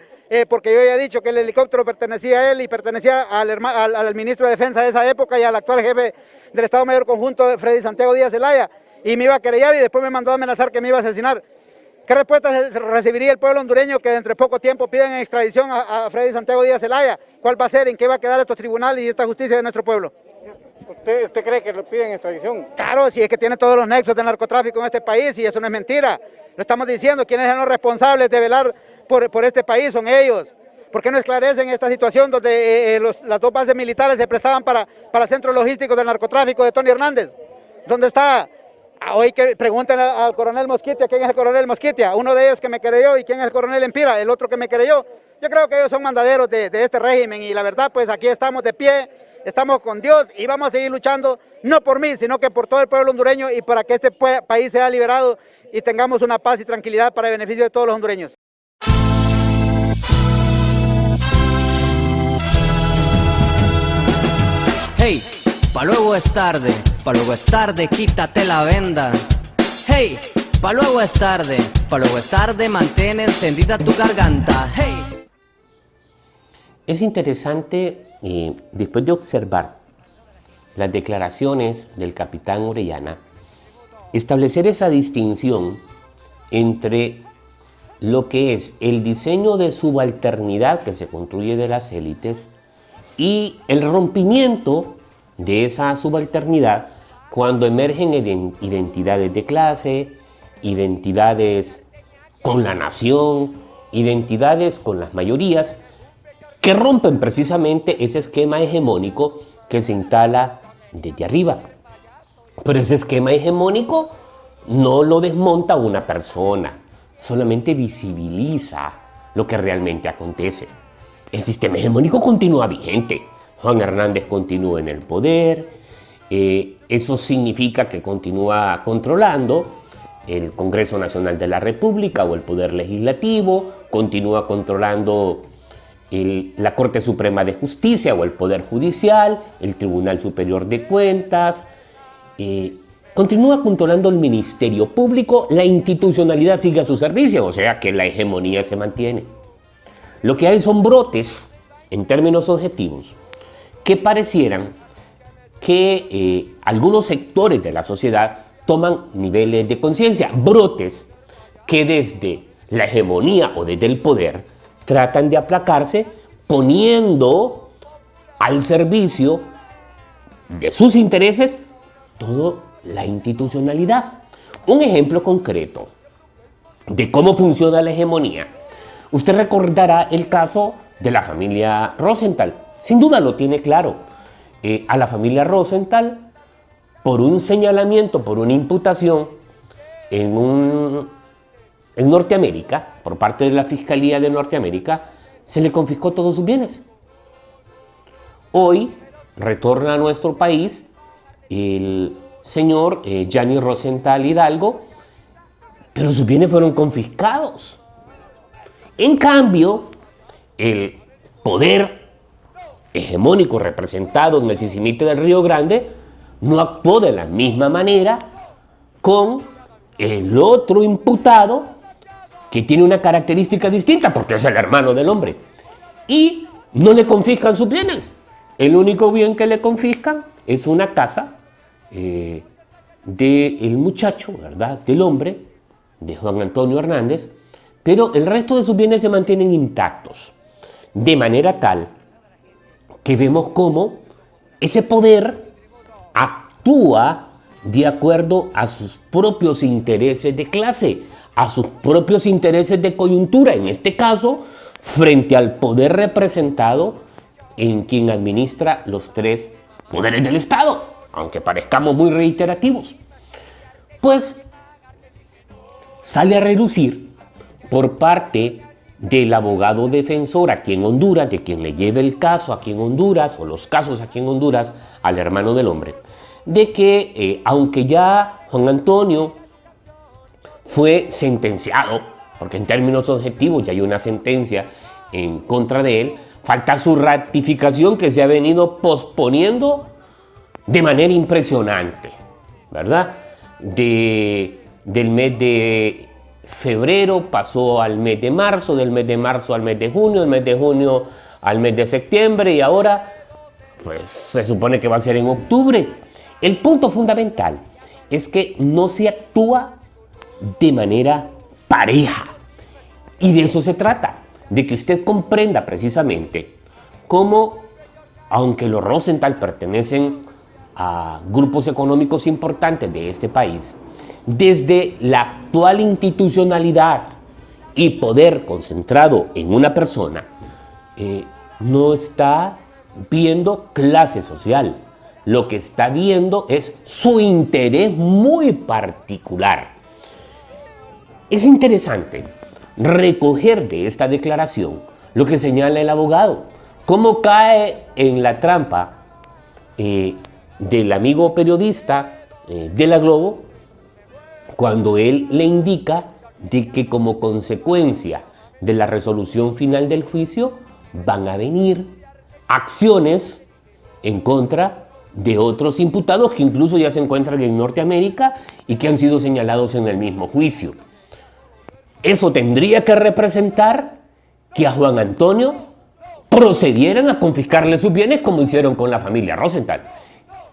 porque yo había dicho que el helicóptero pertenecía a él y pertenecía al ministro de Defensa de esa época y al actual jefe del Estado Mayor Conjunto, Freddy Santiago Díaz Zelaya, y me iba a querellar y después me mandó a amenazar que me iba a asesinar. ¿Qué respuesta recibiría el pueblo hondureño que dentro de poco tiempo piden en extradición a Freddy Santiago Díaz Zelaya? ¿Cuál va a ser? ¿En qué va a quedar estos tribunales y esta justicia de nuestro pueblo? ¿Usted cree que lo piden extradición? Claro, si es que tiene todos los nexos de narcotráfico en este país y eso no es mentira. Lo estamos diciendo, quienes eran los responsables de velar por este país son ellos. ¿Por qué no esclarecen esta situación donde las 2 bases militares se prestaban para centros logísticos del narcotráfico de Tony Hernández? ¿Dónde está? Hoy que pregunten al coronel Mosquitia, ¿quién es el coronel Mosquitia? Uno de ellos que me querelló, ¿y quién es el coronel Empira? El otro que me querelló. Yo creo que ellos son mandaderos de este régimen y la verdad, pues aquí estamos de pie, estamos con Dios y vamos a seguir luchando, no por mí, sino que por todo el pueblo hondureño y para que este país sea liberado y tengamos una paz y tranquilidad para el beneficio de todos los hondureños. Hey, pa' luego es tarde, quítate la venda. Hey, pa' luego es tarde, mantén encendida tu garganta. Hey. Es interesante, después de observar las declaraciones del capitán Orellana, establecer esa distinción entre lo que es el diseño de subalternidad que se construye de las élites y el rompimiento de esa subalternidad cuando emergen identidades de clase, identidades con la nación, identidades con las mayorías, que rompen precisamente ese esquema hegemónico que se instala desde arriba. Pero ese esquema hegemónico no lo desmonta una persona, solamente visibiliza lo que realmente acontece. El sistema hegemónico continúa vigente. Juan Hernández continúa en el poder, eso significa que continúa controlando el Congreso Nacional de la República o el Poder Legislativo, continúa controlando la Corte Suprema de Justicia o el Poder Judicial, el Tribunal Superior de Cuentas, continúa controlando el Ministerio Público, la institucionalidad sigue a su servicio, o sea que la hegemonía se mantiene. Lo que hay son brotes, en términos objetivos, que parecieran que algunos sectores de la sociedad toman niveles de conciencia, brotes que desde la hegemonía o desde el poder tratan de aplacarse poniendo al servicio de sus intereses toda la institucionalidad. Un ejemplo concreto de cómo funciona la hegemonía. Usted recordará el caso de la familia Rosenthal. Sin duda lo tiene claro. A la familia Rosenthal, por un señalamiento, por una imputación en Norteamérica, por parte de la Fiscalía de Norteamérica, se le confiscó todos sus bienes. Hoy retorna a nuestro país el señor Gianni Rosenthal Hidalgo, pero sus bienes fueron confiscados. En cambio, el poder hegemónico representado en el Sicimite del Río Grande no actuó de la misma manera con el otro imputado que tiene una característica distinta porque es el hermano del hombre y no le confiscan sus bienes. El único bien que le confiscan es una casa del muchacho, ¿verdad? Del hombre, de Juan Antonio Hernández, pero el resto de sus bienes se mantienen intactos, de manera tal que vemos cómo ese poder actúa de acuerdo a sus propios intereses de clase, a sus propios intereses de coyuntura, en este caso, frente al poder representado en quien administra los 3 poderes del Estado, aunque parezcamos muy reiterativos. Pues sale a relucir por parte del abogado defensor aquí en Honduras, de quien le lleve el caso aquí en Honduras, o los casos aquí en Honduras, al hermano del hombre, de que aunque ya Juan Antonio fue sentenciado, porque en términos objetivos ya hay una sentencia en contra de él, falta su ratificación que se ha venido posponiendo de manera impresionante, ¿verdad? Del mes de febrero pasó al mes de marzo, del mes de marzo al mes de junio, del mes de junio al mes de septiembre y ahora pues se supone que va a ser en octubre. El punto fundamental es que no se actúa de manera pareja y de eso se trata, de que usted comprenda precisamente cómo, aunque los Rosenthal pertenecen a grupos económicos importantes de este país, desde la actual institucionalidad y poder concentrado en una persona, no está viendo clase social. Lo que está viendo es su interés muy particular. Es interesante recoger de esta declaración lo que señala el abogado, cómo cae en la trampa del amigo periodista de La Globo, cuando él le indica de que como consecuencia de la resolución final del juicio van a venir acciones en contra de otros imputados que incluso ya se encuentran en Norteamérica y que han sido señalados en el mismo juicio. Eso tendría que representar que a Juan Antonio procedieran a confiscarle sus bienes como hicieron con la familia Rosenthal,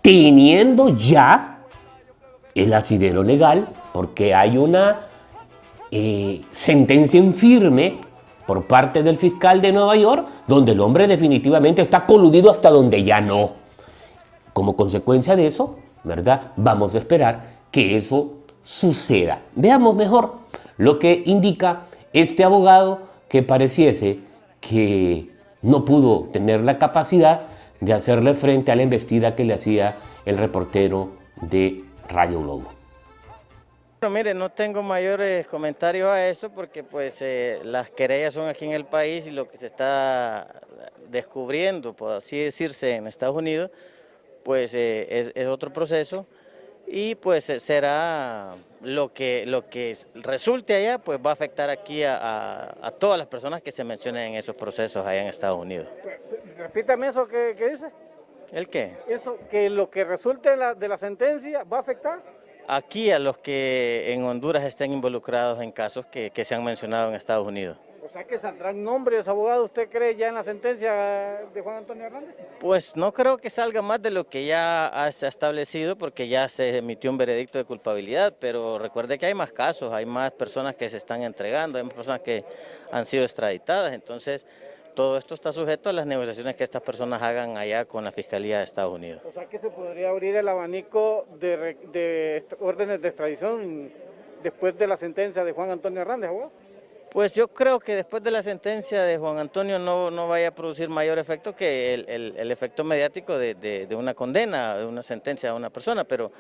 teniendo ya el asidero legal, porque hay una sentencia en firme por parte del fiscal de Nueva York, donde el hombre definitivamente está coludido hasta donde ya no. Como consecuencia de eso, ¿verdad? Vamos a esperar que eso suceda. Veamos mejor lo que indica este abogado que pareciese que no pudo tener la capacidad de hacerle frente a la embestida que le hacía el reportero de Radio Globo. Bueno, mire, no tengo mayores comentarios a eso porque pues las querellas son aquí en el país y lo que se está descubriendo, por así decirse, en Estados Unidos, pues es otro proceso y pues será lo que resulte allá, pues va a afectar aquí a todas las personas que se mencionen en esos procesos allá en Estados Unidos. Repítame eso que dice. ¿El qué? Eso, que lo que resulte de la sentencia va a afectar. Aquí a los que en Honduras estén involucrados en casos que se han mencionado en Estados Unidos. O sea que saldrán nombres, abogado, ¿usted cree ya en la sentencia de Juan Antonio Hernández? Pues no creo que salga más de lo que ya se ha establecido porque ya se emitió un veredicto de culpabilidad, pero recuerde que hay más casos, hay más personas que se están entregando, hay más personas que han sido extraditadas, entonces todo esto está sujeto a las negociaciones que estas personas hagan allá con la Fiscalía de Estados Unidos. O sea que se podría abrir el abanico de órdenes de extradición después de la sentencia de Juan Antonio Hernández, abogado. Pues yo creo que después de la sentencia de Juan Antonio no vaya a producir mayor efecto que el efecto mediático de una condena, de una sentencia a una persona, pero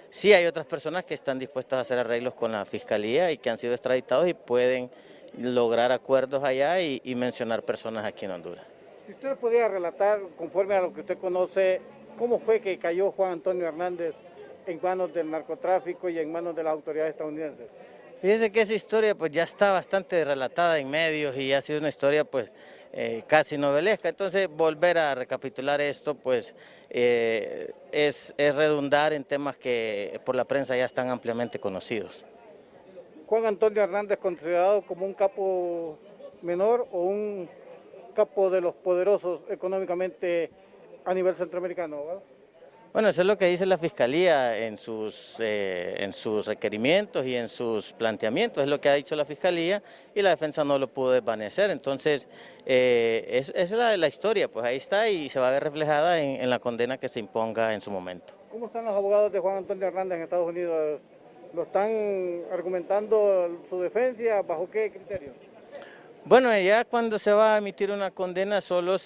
sí hay otras personas que están dispuestas a hacer arreglos con la Fiscalía y que han sido extraditados y pueden lograr acuerdos allá y mencionar personas aquí en Honduras. Si usted pudiera relatar, conforme a lo que usted conoce, ¿cómo fue que cayó Juan Antonio Hernández en manos del narcotráfico y en manos de las autoridades estadounidenses? Fíjese que esa historia pues ya está bastante relatada en medios y ha sido una historia pues casi novelesca, entonces volver a recapitular esto pues es redundar en temas que por la prensa ya están ampliamente conocidos. Juan Antonio Hernández considerado como un capo menor o un capo de los poderosos económicamente a nivel centroamericano, ¿verdad? Bueno, eso es lo que dice la Fiscalía en sus requerimientos y en sus planteamientos, es lo que ha dicho la Fiscalía y la defensa no lo pudo desvanecer, entonces es la historia, pues ahí está y se va a ver reflejada en la condena que se imponga en su momento. ¿Cómo están los abogados de Juan Antonio Hernández en Estados Unidos? ¿Lo están argumentando su defensa? ¿Bajo qué criterio? Bueno, ya cuando se va a emitir una condena solo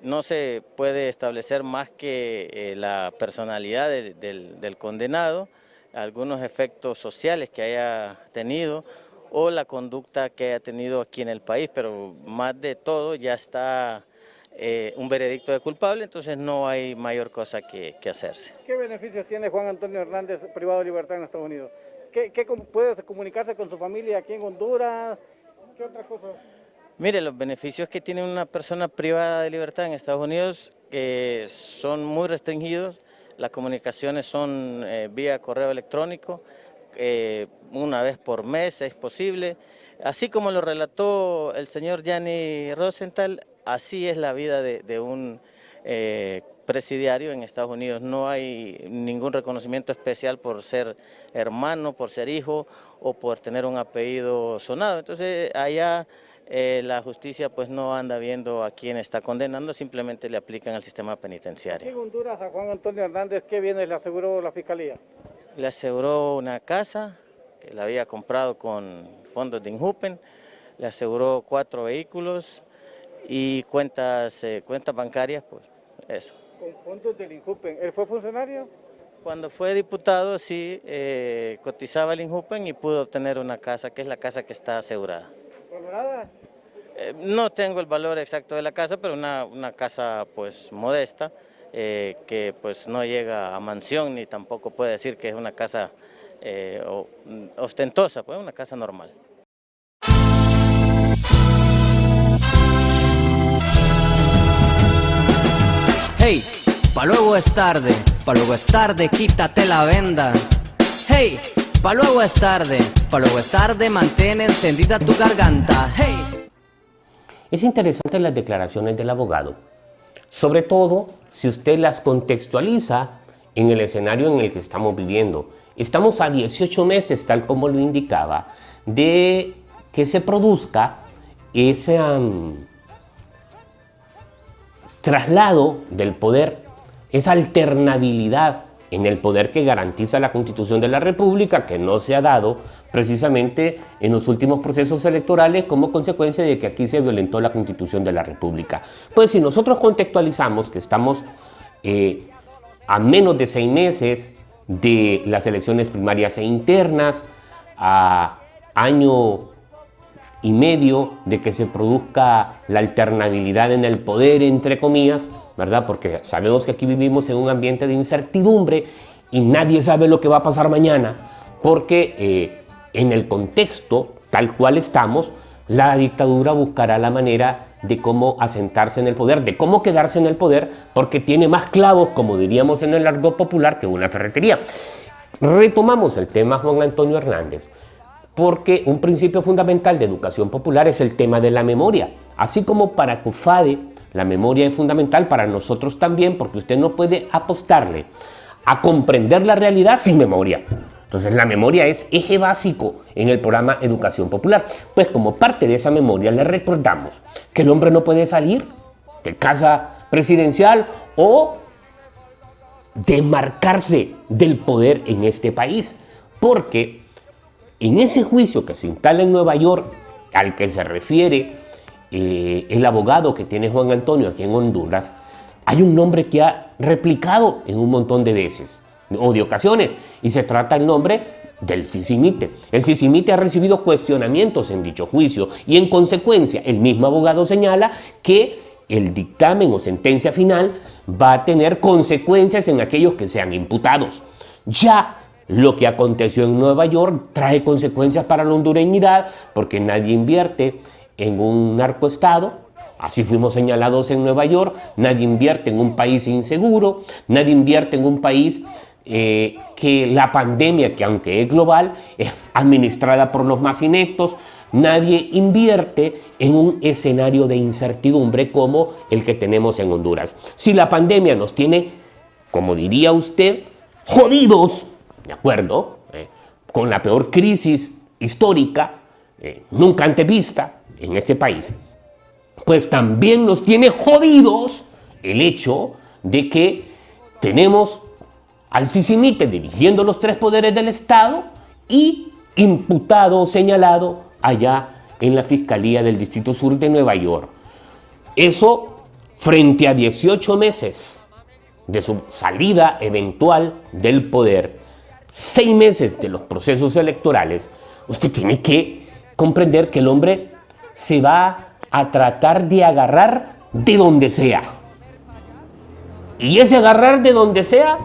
no se puede establecer más que la personalidad del condenado, algunos efectos sociales que haya tenido o la conducta que haya tenido aquí en el país, pero más de todo ya está un veredicto de culpable, entonces no hay mayor cosa que hacerse. ¿Qué beneficios tiene Juan Antonio Hernández privado de libertad en Estados Unidos? ¿Qué puede comunicarse con su familia aquí en Honduras? ¿Qué otras cosas? Mire, los beneficios que tiene una persona privada de libertad en Estados Unidos son muy restringidos. Las comunicaciones son vía correo electrónico, una vez por mes es posible. Así como lo relató el señor Gianni Rosenthal, así es la vida de un presidiario en Estados Unidos. No hay ningún reconocimiento especial por ser hermano, por ser hijo o por tener un apellido sonado. Entonces allá la justicia pues no anda viendo a quién está condenando, simplemente le aplican al sistema penitenciario. Aquí en Honduras a Juan Antonio Hernández, ¿qué bienes le aseguró la Fiscalía? Le aseguró una casa que la había comprado con fondos de Injupen, le aseguró 4 vehículos y cuentas bancarias, pues eso. ¿Con fondos del Injupen? ¿Él fue funcionario? Cuando fue diputado sí cotizaba el Injupen y pudo obtener una casa, que es la casa que está asegurada. ¿Valorada? No tengo el valor exacto de la casa, pero una casa pues modesta, que pues no llega a mansión ni tampoco puede decir que es una casa ostentosa, pues una casa normal. Hey, pa' luego es tarde, quítate la venda. Hey, pa' luego es tarde, mantén encendida tu garganta. Hey. Es interesante las declaraciones del abogado, sobre todo si usted las contextualiza en el escenario en el que estamos viviendo. Estamos a 18 meses, tal como lo indicaba, de que se produzca ese traslado del poder, esa alternabilidad en el poder que garantiza la Constitución de la República, que no se ha dado precisamente en los últimos procesos electorales como consecuencia de que aquí se violentó la Constitución de la República. Pues si nosotros contextualizamos que estamos a menos de 6 meses de las elecciones primarias e internas, a año y medio de que se produzca la alternabilidad en el poder, entre comillas, ¿verdad? Porque sabemos que aquí vivimos en un ambiente de incertidumbre y nadie sabe lo que va a pasar mañana, porque en el contexto tal cual estamos, la dictadura buscará la manera de cómo asentarse en el poder, de cómo quedarse en el poder, porque tiene más clavos, como diríamos en el argot popular, que una ferretería. Retomamos el tema Juan Antonio Hernández, porque un principio fundamental de educación popular es el tema de la memoria. Así como para COFADE la memoria es fundamental, para nosotros también, porque usted no puede apostarle a comprender la realidad sin memoria. Entonces la memoria es eje básico en el programa Educación Popular. Pues como parte de esa memoria le recordamos que el hombre no puede salir de casa presidencial o demarcarse del poder en este país, porque en ese juicio que se instala en Nueva York, al que se refiere el abogado que tiene Juan Antonio aquí en Honduras, hay un nombre que ha replicado en un montón de veces o de ocasiones, y se trata el nombre del Sisimite. El Sisimite ha recibido cuestionamientos en dicho juicio y en consecuencia el mismo abogado señala que el dictamen o sentencia final va a tener consecuencias en aquellos que sean imputados. Ya lo que aconteció en Nueva York trae consecuencias para la hondureñidad, porque nadie invierte en un narcoestado. Así fuimos señalados en Nueva York. Nadie invierte en un país inseguro, nadie invierte en un país que la pandemia, que aunque es global, es administrada por los más ineptos. Nadie invierte en un escenario de incertidumbre como el que tenemos en Honduras. Si la pandemia nos tiene, como diría usted, jodidos, ¿de acuerdo? Con la peor crisis histórica nunca antevista en este país, pues también nos tiene jodidos el hecho de que tenemos al Sisimite dirigiendo los 3 poderes del Estado y imputado o señalado allá en la Fiscalía del Distrito Sur de Nueva York. Eso frente a 18 meses de su salida eventual del poder, 6 meses de los procesos electorales. Usted tiene que comprender que el hombre se va a tratar de agarrar de donde sea. Y ese agarrar de donde sea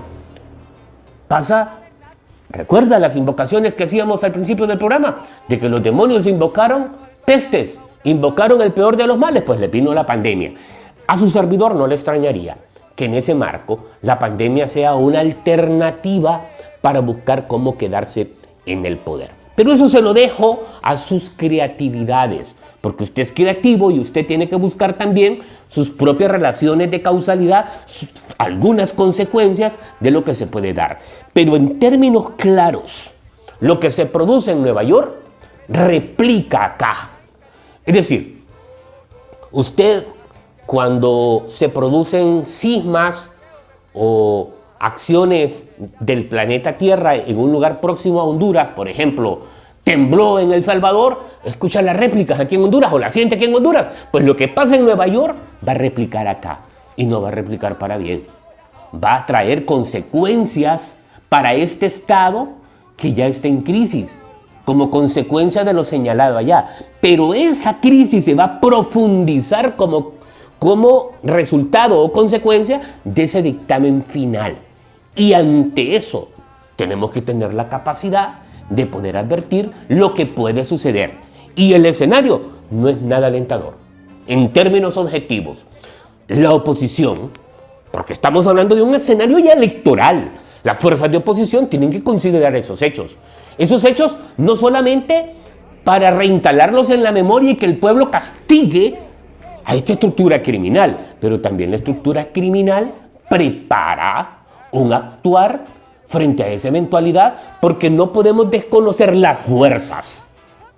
pasa, recuerda las invocaciones que hacíamos al principio del programa, de que los demonios invocaron pestes, invocaron el peor de los males, pues le vino la pandemia. A su servidor no le extrañaría que en ese marco la pandemia sea una alternativa para buscar cómo quedarse en el poder. Pero eso se lo dejo a sus creatividades, porque usted es creativo y usted tiene que buscar también sus propias relaciones de causalidad, algunas consecuencias de lo que se puede dar. Pero en términos claros, lo que se produce en Nueva York replica acá. Es decir, usted cuando se producen sismas o acciones del planeta Tierra en un lugar próximo a Honduras, por ejemplo, tembló en El Salvador, escucha las réplicas aquí en Honduras o la siente aquí en Honduras, pues lo que pasa en Nueva York va a replicar acá y no va a replicar para bien. Va a traer consecuencias para este estado que ya está en crisis, como consecuencia de lo señalado allá. Pero esa crisis se va a profundizar como resultado o consecuencia de ese dictamen final. Y ante eso tenemos que tener la capacidad de poder advertir lo que puede suceder. Y el escenario no es nada alentador. En términos objetivos, la oposición, porque estamos hablando de un escenario ya electoral, las fuerzas de oposición tienen que considerar esos hechos. Esos hechos no solamente para reinstalarlos en la memoria y que el pueblo castigue a esta estructura criminal, pero también la estructura criminal prepara un actuar frente a esa eventualidad, porque no podemos desconocer las fuerzas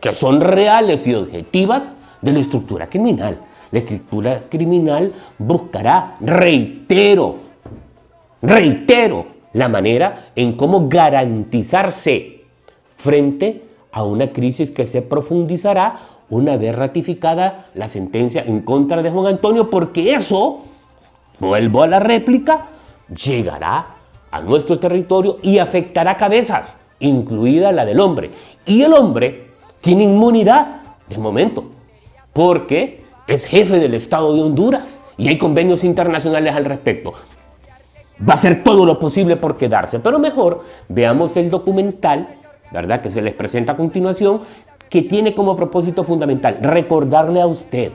que son reales y objetivas de la estructura criminal. La estructura criminal buscará, reitero, la manera en cómo garantizarse frente a una crisis que se profundizará una vez ratificada la sentencia en contra de Juan Antonio, porque eso, vuelvo a la réplica, llegará a nuestro territorio y afectará cabezas, incluida la del hombre. Y el hombre tiene inmunidad de momento, porque es jefe del Estado de Honduras y hay convenios internacionales al respecto. Va a hacer todo lo posible por quedarse, pero mejor veamos el documental, ¿verdad?, que se les presenta a continuación, que tiene como propósito fundamental recordarle a usted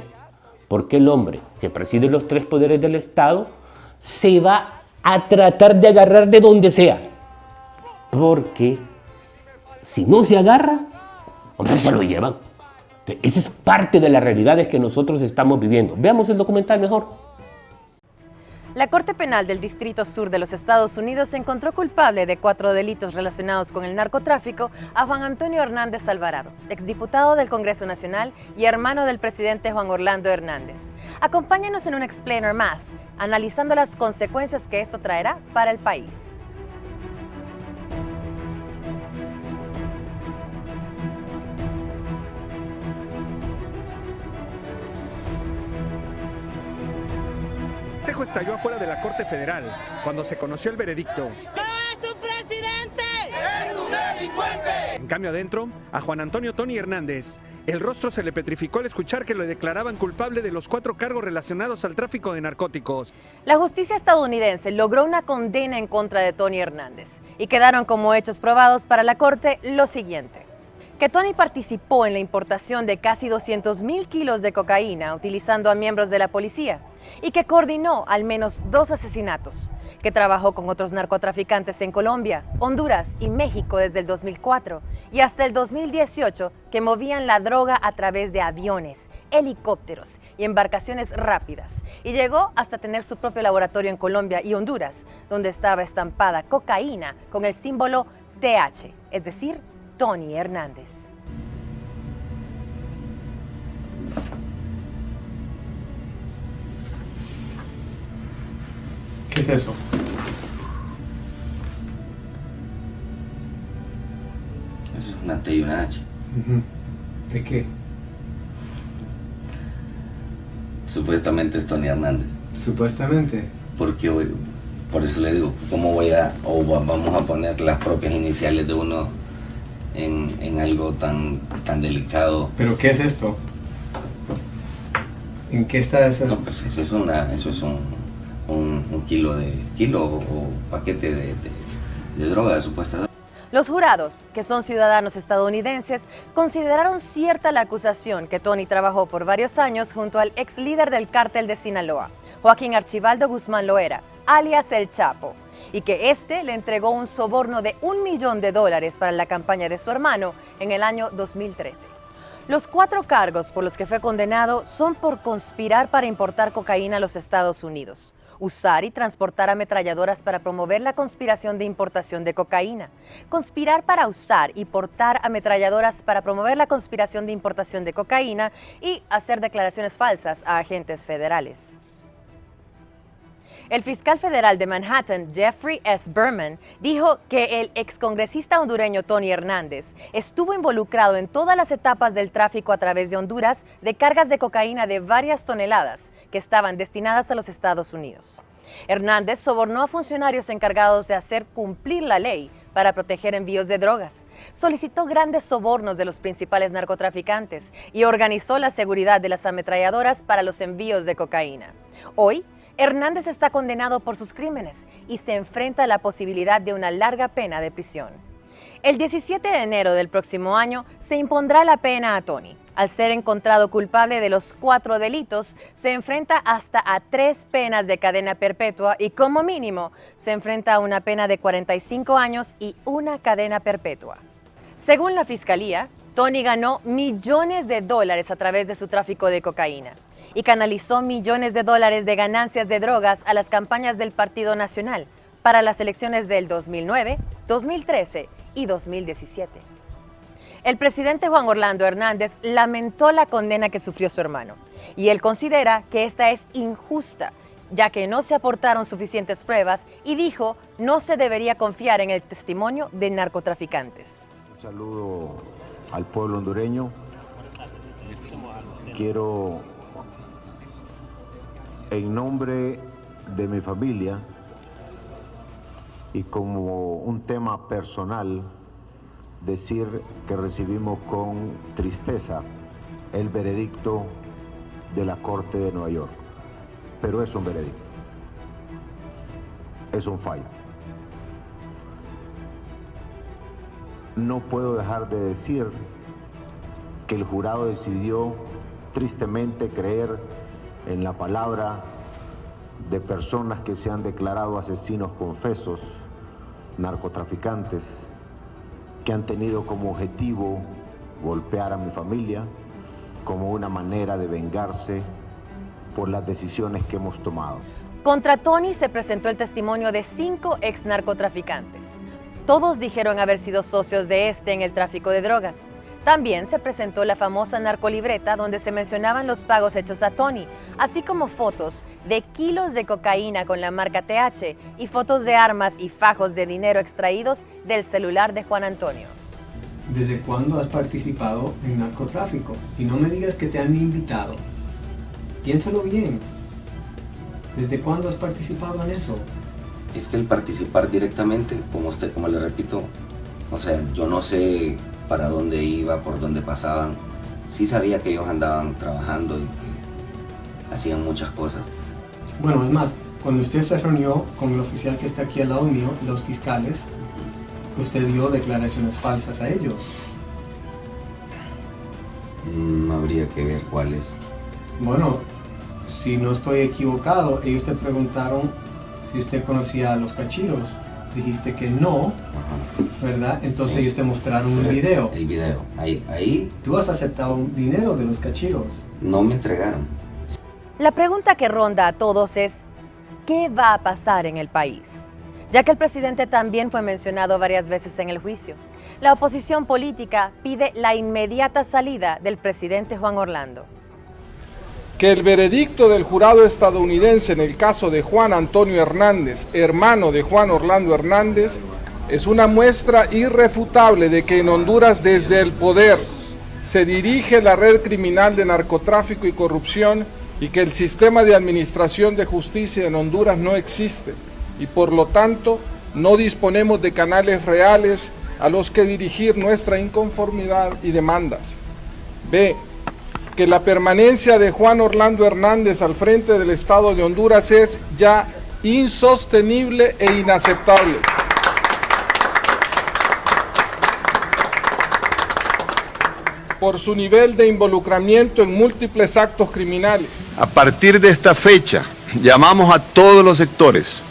por qué el hombre que preside los tres poderes del Estado se va a tratar de agarrar de donde sea, porque si no se agarra, hombre, se lo llevan. Esa es parte de las realidades que nosotros estamos viviendo. Veamos el documental mejor. La Corte Penal del Distrito Sur de los Estados Unidos encontró culpable de 4 delitos relacionados con el narcotráfico a Juan Antonio Hernández Alvarado, exdiputado del Congreso Nacional y hermano del presidente Juan Orlando Hernández. Acompáñanos en un explainer más, analizando las consecuencias que esto traerá para el país. El festejo estalló afuera de la Corte Federal cuando se conoció el veredicto. ¡No es un presidente! ¡Es un delincuente! En cambio adentro, a Juan Antonio Tony Hernández, el rostro se le petrificó al escuchar que lo declaraban culpable de los 4 cargos relacionados al tráfico de narcóticos. La justicia estadounidense logró una condena en contra de Tony Hernández y quedaron como hechos probados para la Corte lo siguiente: que Tony participó en la importación de casi 200,000 kilos de cocaína utilizando a miembros de la policía y que coordinó al menos 2 asesinatos, que trabajó con otros narcotraficantes en Colombia, Honduras y México desde el 2004 y hasta el 2018, que movían la droga a través de aviones, helicópteros y embarcaciones rápidas, y llegó hasta tener su propio laboratorio en Colombia y Honduras, donde estaba estampada cocaína con el símbolo TH, es decir, Tony Hernández. ¿Qué es eso? Eso es una T y una H. ¿De qué? Supuestamente es Tony Hernández. Supuestamente. Porque por eso le digo, ¿cómo vamos a poner las propias iniciales de uno en algo tan delicado. ¿Pero qué es esto? ¿En qué está eso? No, pues eso es un kilo o paquete de droga supuestamente. Los jurados, que son ciudadanos estadounidenses, consideraron cierta la acusación que Tony trabajó por varios años junto al ex líder del cártel de Sinaloa, Joaquín Archibaldo Guzmán Loera, alias El Chapo, y que éste le entregó un soborno de $1 millón para la campaña de su hermano en el año 2013. Los 4 cargos por los que fue condenado son por conspirar para importar cocaína a los Estados Unidos, usar y transportar ametralladoras para promover la conspiración de importación de cocaína, conspirar para usar y portar ametralladoras para promover la conspiración de importación de cocaína y hacer declaraciones falsas a agentes federales. El fiscal federal de Manhattan, Jeffrey S. Berman, dijo que el excongresista hondureño Tony Hernández estuvo involucrado en todas las etapas del tráfico a través de Honduras de cargas de cocaína de varias toneladas que estaban destinadas a los Estados Unidos. Hernández sobornó a funcionarios encargados de hacer cumplir la ley para proteger envíos de drogas, solicitó grandes sobornos de los principales narcotraficantes y organizó la seguridad de las ametralladoras para los envíos de cocaína. Hoy, Hernández está condenado por sus crímenes y se enfrenta a la posibilidad de una larga pena de prisión. El 17 de enero del próximo año se impondrá la pena a Tony. Al ser encontrado culpable de los 4 delitos, se enfrenta hasta a 3 penas de cadena perpetua y como mínimo se enfrenta a una pena de 45 años y una cadena perpetua. Según la Fiscalía, Tony ganó millones de dólares a través de su tráfico de cocaína y canalizó millones de dólares de ganancias de drogas a las campañas del Partido Nacional para las elecciones del 2009, 2013 y 2017. El presidente Juan Orlando Hernández lamentó la condena que sufrió su hermano y él considera que esta es injusta, ya que no se aportaron suficientes pruebas y dijo no se debería confiar en el testimonio de narcotraficantes. Un saludo al pueblo hondureño. Quiero, en nombre de mi familia y como un tema personal, decir que recibimos con tristeza el veredicto de la Corte de Nueva York. Pero es un veredicto, es un fallo. No puedo dejar de decir que el jurado decidió tristemente creer en la palabra de personas que se han declarado asesinos confesos, narcotraficantes, que han tenido como objetivo golpear a mi familia como una manera de vengarse por las decisiones que hemos tomado. Contra Tony se presentó el testimonio de 5 ex narcotraficantes. Todos dijeron haber sido socios de este en el tráfico de drogas. También se presentó la famosa narcolibreta donde se mencionaban los pagos hechos a Tony, así como fotos de kilos de cocaína con la marca TH y fotos de armas y fajos de dinero extraídos del celular de Juan Antonio. ¿Desde cuándo has participado en narcotráfico? Y no me digas que te han invitado. Piénsalo bien. ¿Desde cuándo has participado en eso? Es que el participar directamente, como le repito, o sea, yo no sé para dónde iba, por dónde pasaban. Sí sabía que ellos andaban trabajando y que hacían muchas cosas. Bueno, es más, cuando usted se reunió con el oficial que está aquí al lado mío, los fiscales, usted dio declaraciones falsas a ellos. No habría que ver cuáles. Bueno, si no estoy equivocado, ellos te preguntaron si usted conocía a los cachiros. Dijiste que no, ¿verdad? Entonces sí. Ellos te mostraron un video. El video, ahí. ¿Tú has aceptado un dinero de los cachiros? No me entregaron. La pregunta que ronda a todos es, ¿qué va a pasar en el país? Ya que el presidente también fue mencionado varias veces en el juicio. La oposición política pide la inmediata salida del presidente Juan Orlando. Que el veredicto del jurado estadounidense en el caso de Juan Antonio Hernández, hermano de Juan Orlando Hernández, es una muestra irrefutable de que en Honduras desde el poder se dirige la red criminal de narcotráfico y corrupción y que el sistema de administración de justicia en Honduras no existe y por lo tanto no disponemos de canales reales a los que dirigir nuestra inconformidad y demandas. B. Que la permanencia de Juan Orlando Hernández al frente del Estado de Honduras es ya insostenible e inaceptable. Por su nivel de involucramiento en múltiples actos criminales. A partir de esta fecha, llamamos a todos los sectores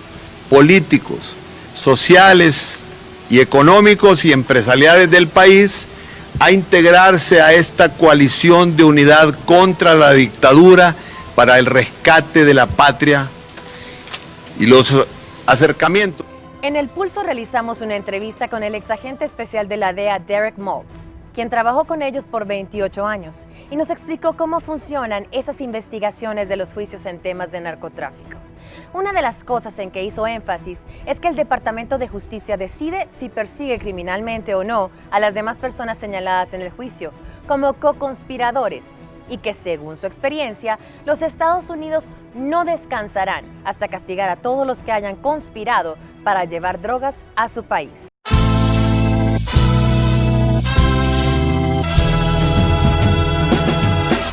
políticos, sociales y económicos y empresariales del país a integrarse a esta coalición de unidad contra la dictadura para el rescate de la patria y los acercamientos. En El Pulso realizamos una entrevista con el exagente especial de la DEA, Derek Maltz, quien trabajó con ellos por 28 años y nos explicó cómo funcionan esas investigaciones de los juicios en temas de narcotráfico. Una de las cosas en que hizo énfasis es que el Departamento de Justicia decide si persigue criminalmente o no a las demás personas señaladas en el juicio como co-conspiradores y que, según su experiencia, los Estados Unidos no descansarán hasta castigar a todos los que hayan conspirado para llevar drogas a su país.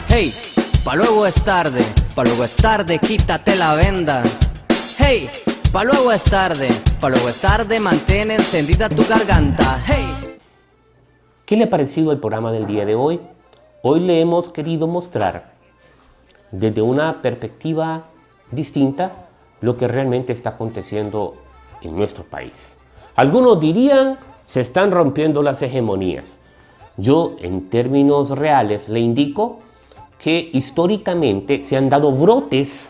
Hey, pa' luego es tarde, quítate la venda. Hey, pa' luego es tarde, mantén encendida tu garganta. Hey. ¿Qué le ha parecido el programa del día de hoy? Hoy le hemos querido mostrar desde una perspectiva distinta lo que realmente está aconteciendo en nuestro país. Algunos dirían, se están rompiendo las hegemonías. Yo, en términos reales, le indico que históricamente se han dado brotes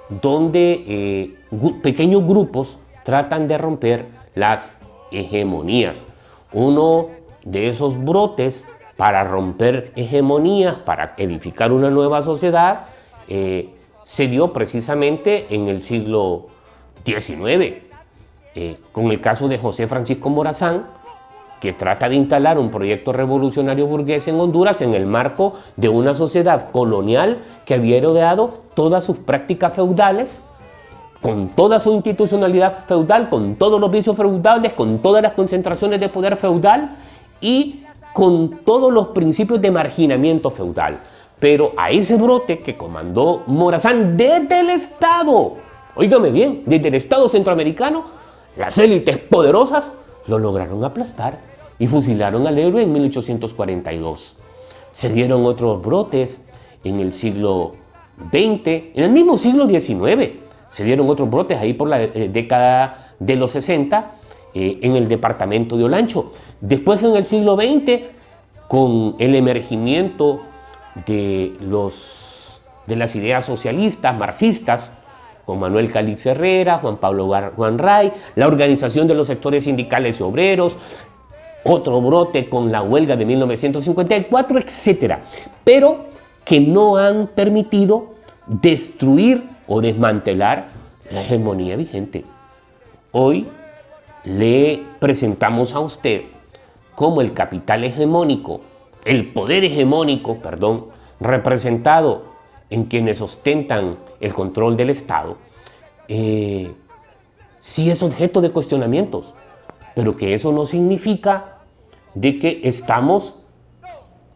donde pequeños grupos tratan de romper las hegemonías. Uno de esos brotes para romper hegemonías, para edificar una nueva sociedad, se dio precisamente en el siglo XIX, con el caso de José Francisco Morazán, que trata de instalar un proyecto revolucionario burgués en Honduras en el marco de una sociedad colonial que había heredado todas sus prácticas feudales, con toda su institucionalidad feudal, con todos los vicios feudales, con todas las concentraciones de poder feudal y con todos los principios de marginamiento feudal. Pero a ese brote que comandó Morazán desde el Estado, óigame bien, desde el Estado centroamericano, las élites poderosas lo lograron aplastar y fusilaron al héroe en 1842. Se dieron otros brotes en el siglo XX, en el mismo siglo XIX. Se dieron otros brotes ahí por la década de los 60 en el departamento de Olancho. Después en el siglo XX, con el emergimiento de las ideas socialistas, marxistas, con Manuel Calix Herrera, Juan Pablo Juan-Ray, la organización de los sectores sindicales y obreros, otro brote con la huelga de 1954, etc. Pero que no han permitido destruir o desmantelar la hegemonía vigente. Hoy le presentamos a usted cómo el capital hegemónico, el poder hegemónico, perdón, representado en quienes ostentan el control del Estado, sí es objeto de cuestionamientos, pero que eso no significa de que estamos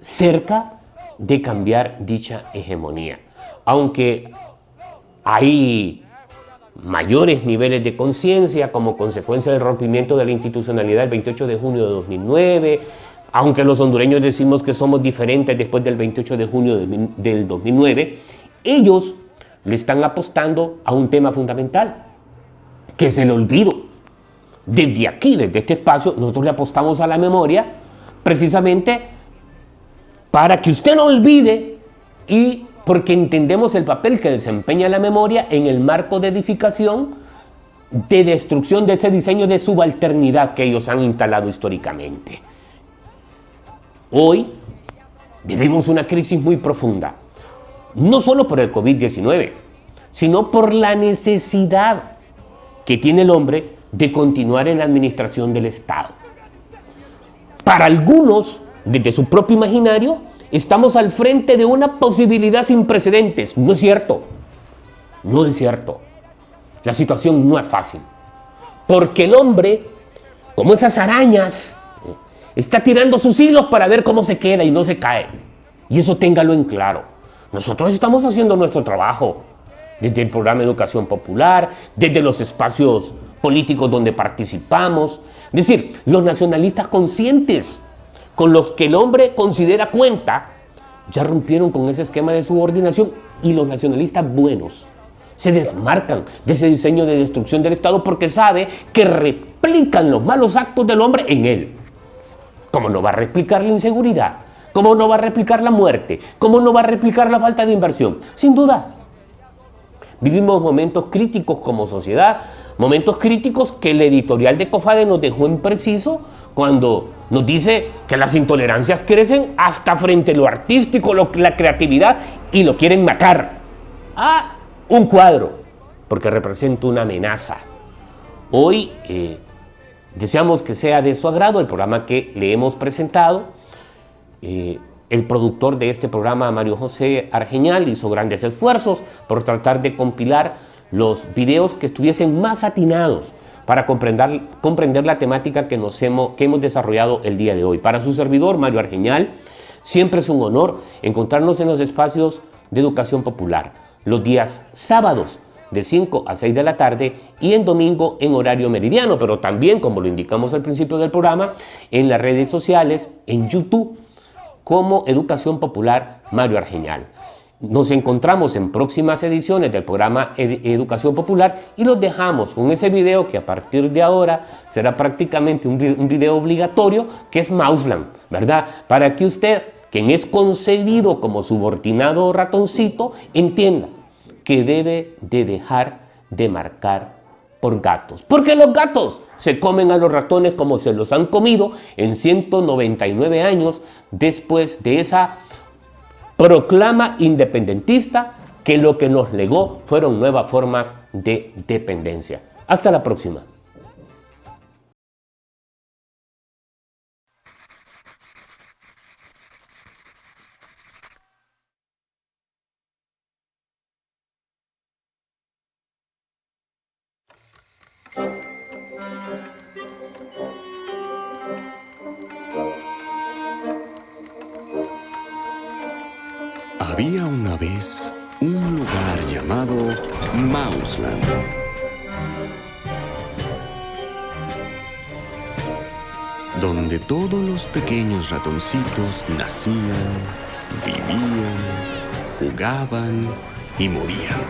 cerca de cambiar dicha hegemonía. Aunque hay mayores niveles de conciencia como consecuencia del rompimiento de la institucionalidad el 28 de junio de 2009, aunque los hondureños decimos que somos diferentes después del 28 de junio del 2009, ellos le están apostando a un tema fundamental, que es el olvido. Desde aquí, desde este espacio, nosotros le apostamos a la memoria precisamente para que usted no olvide y porque entendemos el papel que desempeña la memoria en el marco de edificación, de destrucción de este diseño de subalternidad que ellos han instalado históricamente. Hoy vivimos una crisis muy profunda, no solo por el COVID-19, sino por la necesidad que tiene el hombre de continuar en la administración del Estado. Para algunos, desde su propio imaginario, estamos al frente de una posibilidad sin precedentes. No es cierto. No es cierto. La situación no es fácil. Porque el hombre como esas arañas, está tirando sus hilos para ver cómo se queda y no se cae. Y eso téngalo en claro. Nosotros estamos haciendo nuestro trabajo, desde el programa de Educación Popular, desde los espacios políticos donde participamos. Es decir, los nacionalistas conscientes, con los que el hombre considera cuenta, ya rompieron con ese esquema de subordinación, y los nacionalistas buenos se desmarcan de ese diseño de destrucción del Estado porque sabe que replican los malos actos del hombre en él. ¿Cómo no va a replicar la inseguridad? ¿Cómo no va a replicar la muerte? ¿Cómo no va a replicar la falta de inversión? Sin duda. Vivimos momentos críticos como sociedad, momentos críticos que el editorial de COFADE nos dejó en preciso cuando nos dice que las intolerancias crecen hasta frente a lo artístico, la creatividad, y lo quieren matar. Un cuadro, porque representa una amenaza. Hoy deseamos que sea de su agrado el programa que le hemos presentado. El productor de este programa, Mario José Argeñal, hizo grandes esfuerzos por tratar de compilar los videos que estuviesen más atinados para comprender la temática que hemos desarrollado el día de hoy. Para su servidor, Mario Argeñal, siempre es un honor encontrarnos en los espacios de Educación Popular, los días sábados de 5 a 6 de la tarde y en domingo en horario meridiano, pero también, como lo indicamos al principio del programa, en las redes sociales, en YouTube, como Educación Popular Mario Argeñal. Nos encontramos en próximas ediciones del programa Educación Popular y los dejamos con ese video que a partir de ahora será prácticamente un video obligatorio, que es Mausland, ¿verdad? Para que usted, quien es concebido como subordinado ratoncito, entienda que debe de dejar de marcar por gatos. Porque los gatos se comen a los ratones como se los han comido en 199 años después de esa proclama independentista que lo que nos legó fueron nuevas formas de dependencia. Hasta la próxima. Había una vez un lugar llamado Mausland. Donde todos los pequeños ratoncitos nacían, vivían, jugaban y morían.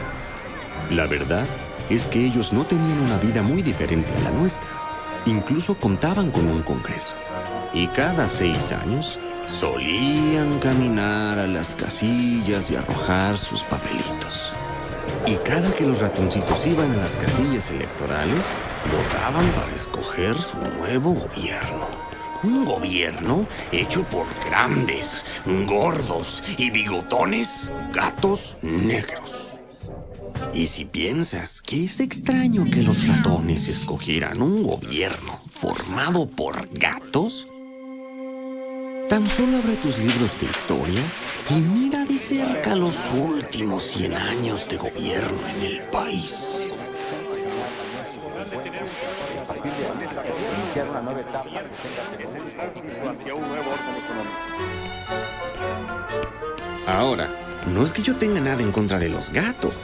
La verdad es que ellos no tenían una vida muy diferente a la nuestra. Incluso contaban con un congreso. Y cada 6 años solían caminar a las casillas y arrojar sus papelitos. Y cada que los ratoncitos iban a las casillas electorales, votaban para escoger su nuevo gobierno. Un gobierno hecho por grandes, gordos y bigotones gatos negros. Y si piensas que es extraño que los ratones escogieran un gobierno formado por gatos, tan solo abre tus libros de historia y mira de cerca los últimos 100 años de gobierno en el país. Ahora, no es que yo tenga nada en contra de los gatos.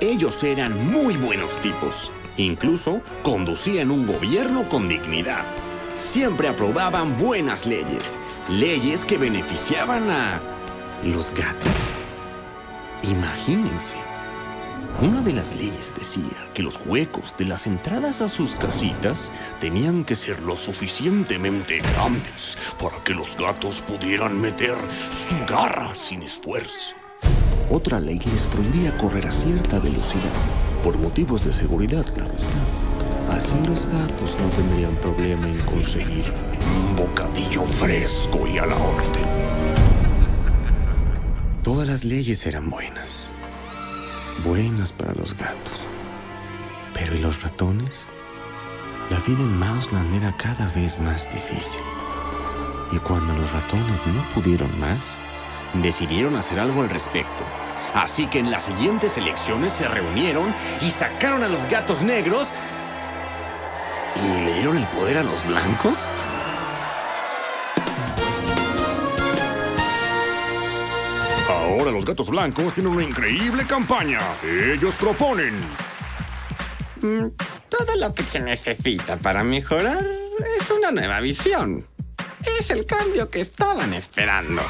Ellos eran muy buenos tipos. Incluso conducían un gobierno con dignidad. Siempre aprobaban buenas leyes. Leyes que beneficiaban a los gatos. Imagínense. Una de las leyes decía que los huecos de las entradas a sus casitas tenían que ser lo suficientemente grandes para que los gatos pudieran meter su garra sin esfuerzo. Otra ley les prohibía correr a cierta velocidad, por motivos de seguridad, claro está. Así los gatos no tendrían problema en conseguir un bocadillo fresco y a la orden. Todas las leyes eran buenas. Buenas para los gatos. Pero ¿y los ratones? La vida en Mausland era cada vez más difícil. Y cuando los ratones no pudieron más, decidieron hacer algo al respecto. Así que en las siguientes elecciones se reunieron y sacaron a los gatos negros ¿Y le dieron el poder a los blancos? Ahora los gatos blancos tienen una increíble campaña. Ellos proponen... Todo lo que se necesita para mejorar es una nueva visión. Es el cambio que estaban esperando.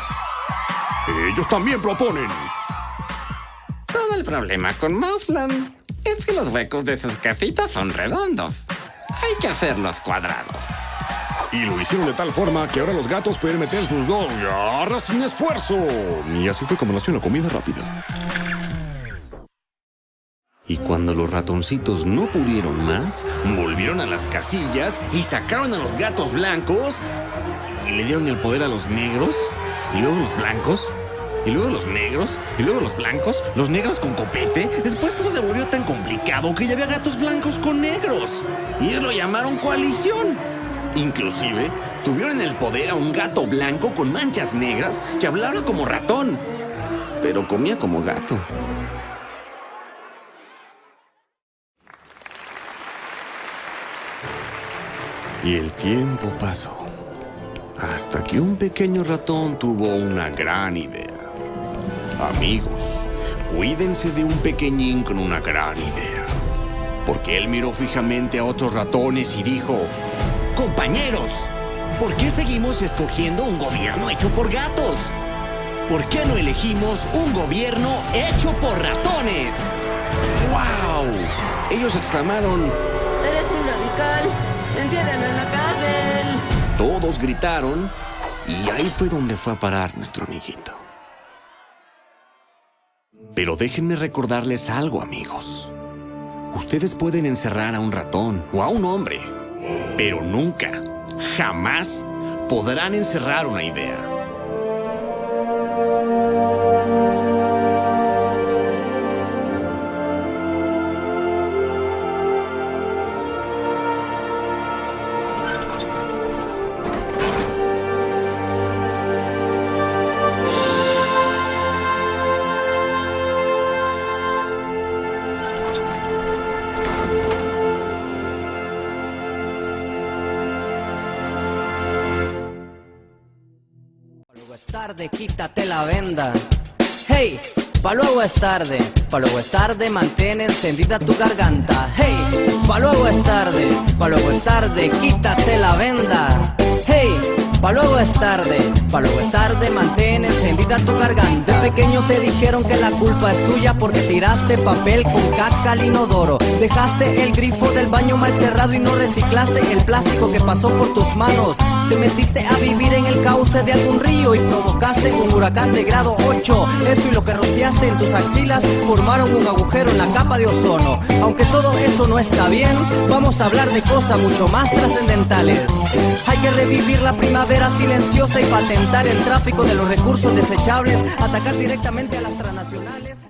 Ellos también proponen... Todo el problema con Mouseland es que los huecos de sus casitas son redondos. Hay que hacerlos cuadrados. Y lo hicieron de tal forma que ahora los gatos pueden meter sus dos garras sin esfuerzo. Y así fue como nació la comida rápida. Y cuando los ratoncitos no pudieron más, volvieron a las casillas y sacaron a los gatos blancos y le dieron el poder a los negros, y luego los blancos, y luego los negros, y luego los blancos, los negros con copete. Después todo se volvió tan complicado que ya había gatos blancos con negros. Y ellos lo llamaron coalición. Inclusive, tuvieron en el poder a un gato blanco con manchas negras que hablaba como ratón, pero comía como gato. Y el tiempo pasó, hasta que un pequeño ratón tuvo una gran idea. Amigos, cuídense de un pequeñín con una gran idea. Porque él miró fijamente a otros ratones y dijo: compañeros, ¿por qué seguimos escogiendo un gobierno hecho por gatos? ¿Por qué no elegimos un gobierno hecho por ratones? ¡Wow! Ellos exclamaron: ¡Eres un radical! ¡Enciérrenlo en la cárcel! Todos gritaron, y ahí fue donde fue a parar nuestro amiguito. Pero déjenme recordarles algo, amigos. Ustedes pueden encerrar a un ratón o a un hombre, pero nunca, jamás podrán encerrar una idea. Tarde, quítate la venda. Hey, pa' luego es tarde, pa' luego es tarde, mantén encendida tu garganta. Hey, pa' luego es tarde, quítate la venda. Hey, pa' luego es tarde, mantén encendida tu garganta. De pequeño te dijeron que la culpa es tuya porque tiraste papel con caca al inodoro. Dejaste el grifo del baño mal cerrado y no reciclaste el plástico que pasó por tus manos. Te metiste a vivir en el cauce de algún río y provocaste un huracán de grado 8. Eso y lo que rociaste en tus axilas formaron un agujero en la capa de ozono. Aunque todo eso no está bien, vamos a hablar de cosas mucho más trascendentales. Hay que revivir la primavera silenciosa y patentar el tráfico de los recursos desechables, atacar directamente a las transnacionales.